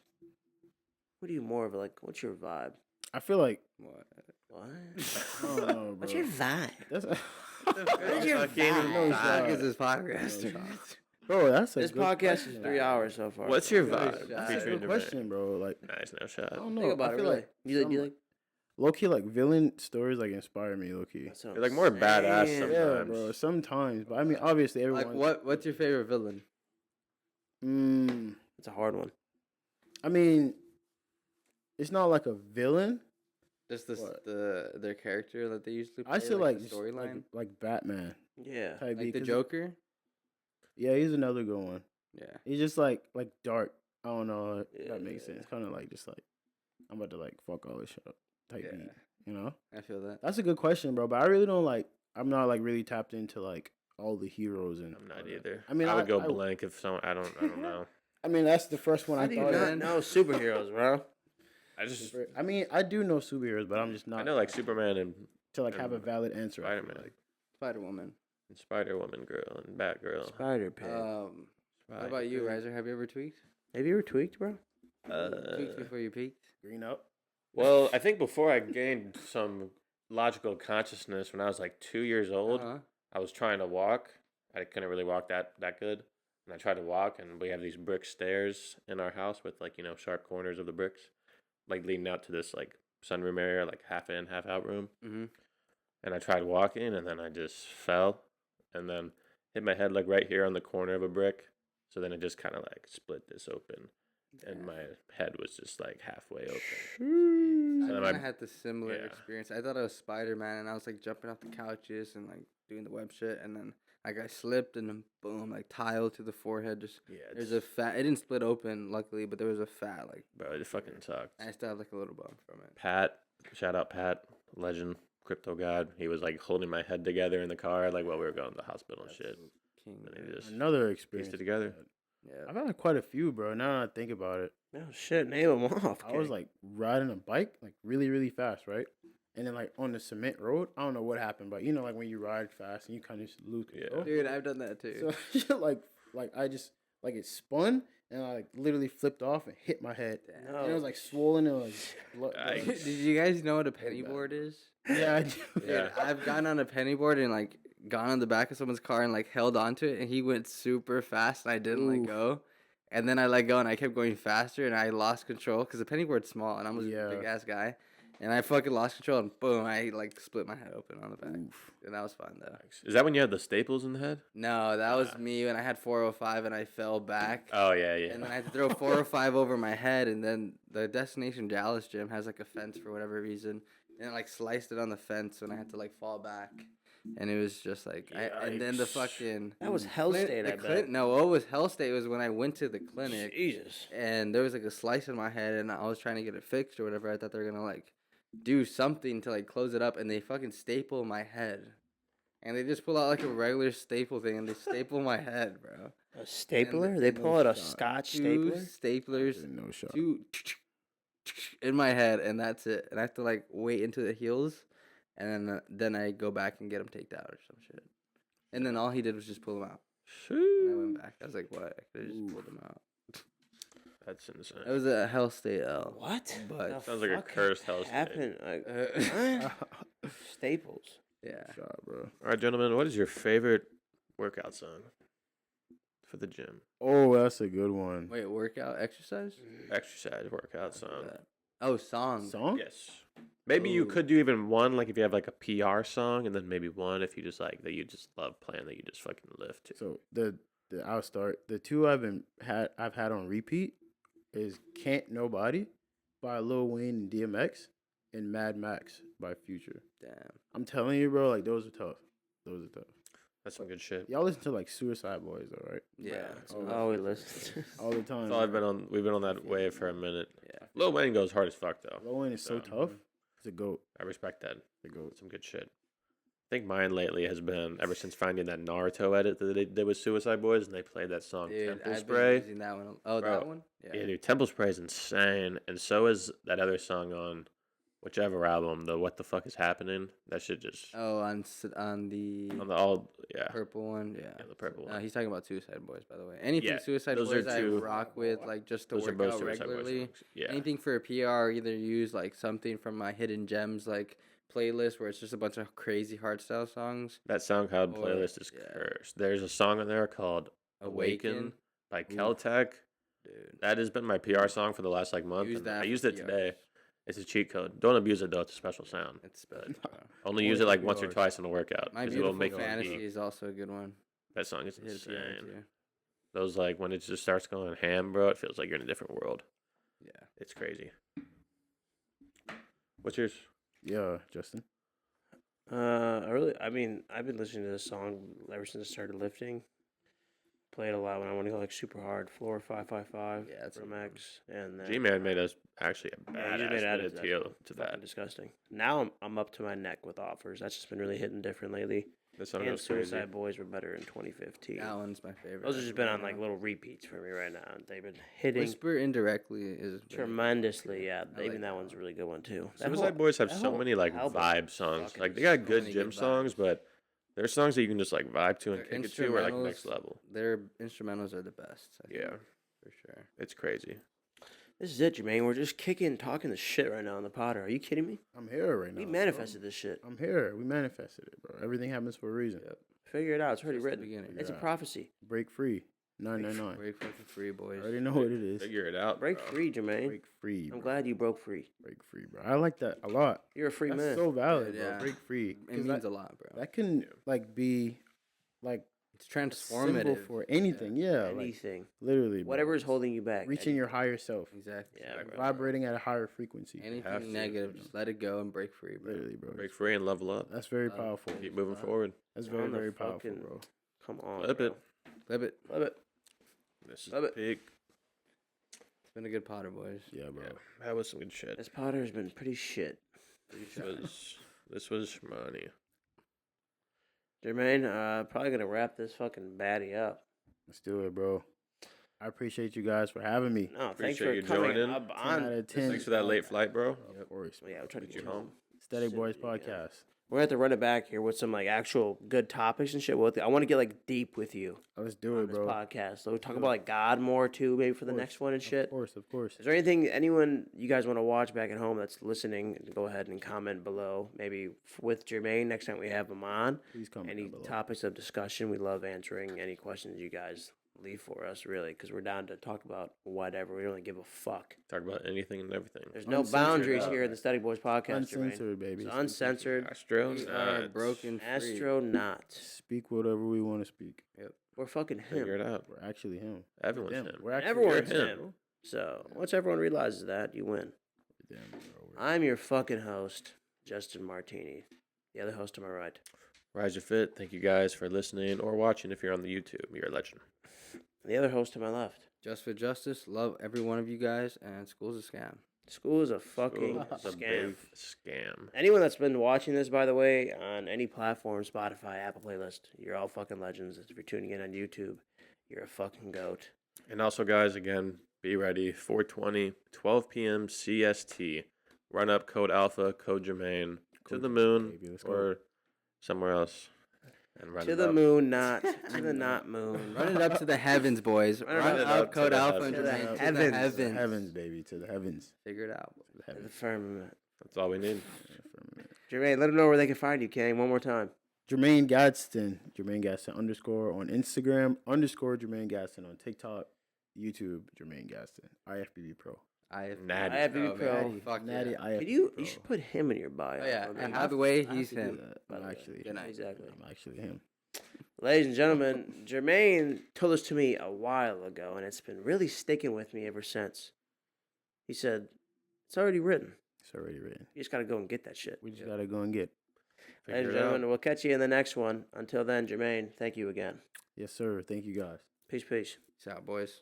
What are you more of like? What's your vibe? I feel like. What? What? I don't know, bro. What's your vibe? That's, What's your Fucking vibe? no Fuck shot. is this podcast? bro, that's a This good podcast question, is bro. 3 hours so far. What's your Nice vibe? shot. That's a Featuring good Jermaine. question, bro. Like, Nice, no I shot. don't know. Think about I it, feel really. like You some like low key like villain stories like inspire me, low key. that's what You're, I'm like, more badass saying. sometimes. Yeah, bro. Sometimes, but I mean, obviously, everyone. Like what? What's your favorite villain? It's a hard one. I mean, it's not like a villain. Just What? their character that they usually play. I say like like the just storyline, like Batman. Yeah. Type like the 'cause- Joker. Yeah, he's another good one. Yeah. He's just like dark. I don't know if that makes Yeah. sense. Kind of like just like I'm about to like fuck all this shit up type Yeah. beat. You know, I feel that. that's a good question, bro. But I really don't like. I'm not like really tapped into like all the heroes and. I'm not all that. either. I mean, I would go I- blank if someone. I don't know. I mean, that's the first one How I do you thought. not of. know superheroes, bro? I just. I mean, I do know superheroes, but I'm just not. I know like Superman and to like have a valid answer. I feel Spider-Man. like. Spider Woman. Spider Woman girl and Batgirl. Spider Pig. How about you, Riser? Have you ever tweaked? Have you ever tweaked, bro? Tweaked before you peaked? Green up. Well, I think before I gained some logical consciousness when I was like 2 years old, Uh-huh. I was trying to walk. I couldn't really walk that good. And I tried to walk, and we have these brick stairs in our house with like, sharp corners of the bricks, like leading out to this like sunroom area, like half in, half out room. Mm-hmm. And I tried walking, and then I just fell, and then hit my head like right here on the corner of a brick. So then it just kind of like split this open. and my head was just like halfway open. I So then kind of my- had the similar yeah. experience. I thought I was Spider-Man, and I was like jumping off the couches and like doing the web shit, and then like I slipped, and then boom, like tile to the forehead. Just Yeah, there's a fat. It didn't split open, luckily, but there was a fat like. bro, it fucking sucked. I still have like a little bump from it. Pat, shout out Pat, legend, crypto god. He was like holding my head together in the car, like while we were going to the hospital and shit. King. And he dude. just Another pieced experience it together. Yeah. I've had quite a few, bro. Now that I think about it, Oh shit, nail them off. I was like riding a bike like really, really fast, right? And then like on the cement road, I don't know what happened, but you know, like when you ride fast and you kind of just lose control. Dude, I've done that too. So like I just like it spun and I like literally flipped off and hit my head. Damn. And it was like swollen and like blood. Yikes. Did you guys know what a bad. penny board is? Yeah, I do. Dude, Yeah. I've gotten on a penny board and like gone on the back of someone's car and like held onto it, and he went super fast and I didn't let Oof. go. And then I let go and I kept going faster and I lost control because the penny board's small and I'm a Yeah. big ass guy. And I fucking lost control and boom, I like split my head open on the back. And that was fun though. Is that when you had the staples in the head? No, that was me when I had 405 and I fell back. Oh yeah, yeah. And then I had to throw 405 over my head, and then the Destination Dallas gym has like a fence for whatever reason, and I like sliced it on the fence when I had to like fall back, and it was just like, and then the Yikes. fucking That was hell Clin- state, the I clin- bet. No, what was hell state was when I went to the clinic, Jesus. and there was like a slice in my head, and I was trying to get it fixed or whatever. I thought they were gonna like do something to like close it up, and they fucking staple my head. And they just pull out like a regular staple thing, and they staple my head, bro. A stapler? And They no pull out a shot. scotch Two stapler? staplers, No shot. two in my head, and that's it. And I have to like wait until it heals, and then I go back and get him taken out or some shit. And then all he did was just pull him out. And I went back. I was like, what? I could have just pulled him out. That's insane. It was a hell state L. What? But- The Sounds like a fuck cursed hell state. happened? Like, what? Staples. Yeah. Shot, bro. All right, gentlemen, what is your favorite workout song for the gym? Oh, that's a good one. Wait, workout, exercise? Exercise workout song. Oh, song. Song? Yes. Maybe you Ooh. could do even one, like if you have like a PR song, and then maybe one if you just like that you just love playing that you just fucking lift to. So I'll start. The two I've had on repeat is "Can't Nobody" by Lil Wayne and DMX, and "Mad Max" by Future. Damn. I'm telling you, bro, like those are tough. Those are tough. That's some good shit. Y'all listen to like Stheticboys, though, right? Yeah. Oh, we listened. All the time. So I've been on. We've been on that wave for a minute. Yeah. Lil Wayne goes hard as fuck though. Lil Wayne is so So, tough. It's a goat. I respect that. It's a goat. Some good shit. I think mine lately has been ever since finding that Naruto edit that they did with Stheticboys, and they played that song Dude, Temple I've Spray. been using that one. Oh, Bro, that one? Yeah, dude, Temple Spray is insane, and so is that other song on whichever album, the What the Fuck is Happening. That shit just Oh, on the on the all yeah. purple one, yeah. Yeah, the purple one. He's talking about Suicide Boys, by the way. Anything Yeah, Suicide those are Boys I two- rock with, like just to Those are work both out Suicide Boys regularly. songs. Yeah. Anything for a PR, either use like something from my hidden gems like playlist where it's just a bunch of crazy hardstyle songs. That SoundCloud Or- playlist is yeah. cursed. There's a song on there called Awaken, by Oof. Keltec. Dude. That has been my PR song for the last like month. Use And that I for used it PRs. today. It's a cheat code. Don't abuse it though. It's a special sound. It's bad. bro. Only Only use it for like once or PRs. twice in a workout. My 'cause it will Beautiful make you Fantasy peak. is also a good one. That song is Hit a PR insane. too. Those like when it just starts going ham, bro. It feels like you're in a different world. Yeah. It's crazy. What's yours? Yeah, Justin. I mean, I've been listening to this song ever since I started lifting. Play it a lot when I want to go like super hard. Floor 555 Yeah, that's a from good one. X, and then G-Man made us actually a Yeah, he just badass made minute that to fucking that. disgusting. Now I'm up to my neck with offers. That's just been really hitting different lately. That song And goes crazy. Suicide Boys were better in 2015. That one's my favorite. Those have just been on like little repeats for me right now. And they've been hitting Whisper indirectly is very- tremendously. Yeah, I even like that one's a really good one too. That Suicide whole- Boys have that so whole many like album vibe is songs. fucking Like they got so good many gym good songs, vibes. but there's songs that you can just like vibe to and Their kick it to, or like instrumentals- next level. Their instrumentals are the best. I think, Yeah, for sure. it's crazy. This is it, Jermaine. We're just kicking, talking the shit right now on the Potter. Are you kidding me? I'm here right now. We bro. manifested this shit. I'm here. We manifested it, bro. Everything happens for a reason. Yep. Figure it out. It's already Just the written. beginning. It's a Yeah. prophecy. Break free. 999. Break fucking free, I boys. already know what it is. Figure it out. Break bro. free, Jermaine. Break free. I'm Bro. glad you broke free. Break free, bro. I like that a lot. You're a free That's man. so valid, Yeah. bro. Break free. It 'Cause means that, a lot, bro. that can Yeah. like be like It's symbol transformative. for anything. Yeah, like Anything. literally, bro. Whatever is holding you back. reaching your higher self, Exactly. Yeah, Exactly. bro. vibrating at a higher frequency. have Anything to, negative, just let it go and break free, bro. Literally, bro. Break free and level up. That's very Uh, powerful. Keep moving forward. That's On very, the very powerful, fucking- bro. Come on. Flip bro. it. Flip it. Flip it. This is Love it. big. It's been a good Potter, boys. Yeah, bro. Yeah, that was some good shit. This Potter has been pretty shit. This was money. Jermaine, probably gonna wrap this fucking baddie up. Let's do it, bro. I appreciate you guys for having me. No, thanks Appreciate for you coming joining. up 10 on. out of 10. Thanks for that late flight, bro. Of course. Yeah, we're trying to Get get you you home. home. Static Shit, Boys yeah. podcast. We're gonna have to run it back here with some like actual good topics and shit. I want to get like deep with you Let's do on it, this bro. podcast. So we talk about like God more too, maybe for the course, next one and shit. Of course, of course. Is there anything anyone you guys want to watch back at home that's listening? Go ahead and comment below. Maybe with Jermaine next time we have him on. Please comment Any down below. topics of discussion? We love answering any questions you guys leave for us, really, because we're down to talk about whatever. We don't give a fuck. Talk about anything and everything. There's no Uncensored, boundaries uh, here in the Static Boys podcast, Jermaine. Uncensored, baby. It's uncensored. Astro We are broken free. Astronaut. Speak whatever we want to speak. We're fucking Figure him. it out. We're actually him. Everyone's Them. him. We're actually Everyone's him. him. So once everyone realizes that, you win. them, bro. I'm your fucking host, Justin Martini. The other host to my right. Rise your fit. Thank you guys for listening or watching. If you're on the YouTube, you're a legend. The other host to my left. Just for justice, love every one of you guys, and school's a scam. School is a fucking It's a scam. big scam. Anyone that's been watching this, by the way, on any platform, Spotify, Apple playlist, you're all fucking legends. If you're tuning in on YouTube, you're a fucking goat. And also, guys, again, be ready. 4:20, 12 p.m. CST. Run up code Alpha, code Jermaine to Code the Jermaine, moon baby. Let's go. or somewhere else. And run To it the up. moon, not to the not moon. Run it up to the heavens, boys. Run Run it it up up, to code the Alpha and heavens. Jermaine. To the To the heavens. To heavens. the heavens, baby. To the heavens. Figure it out. To the To the heavens. firmament. That's all we need. Jermaine, let them know where they can find you, Kang. One more time. Jermaine Gadsden. Jermaine Gadsden _ on Instagram _ Jermaine Gadsden on TikTok, YouTube. Jermaine Gadsden. IFBB Pro. Natty. IFBB Pro. Natty. Fuck Natty yeah. IFBB Could you Pro. should put him in your bio. Oh, yeah. I mean, And by the way, I have he's to do him. that. By I'm the way. actually Good him. night. Exactly. I'm actually him. Ladies and gentlemen, Jermaine told this to me a while ago, and it's been really sticking with me ever since. He said, "It's already written. It's already written. You just gotta go and get that shit." We just gotta go and get. Ladies and Figure it out. gentlemen, we'll catch you in the next one. Until then, Jermaine, thank you again. Yes, sir. Thank you guys. Peace, peace. Peace out, boys.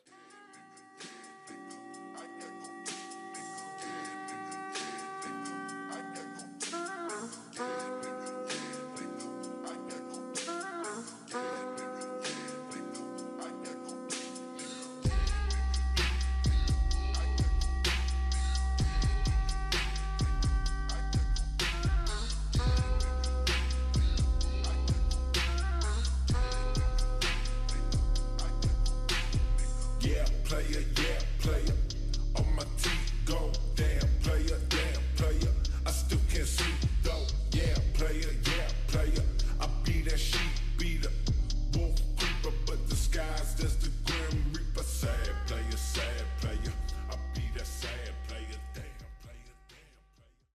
Yeah, player,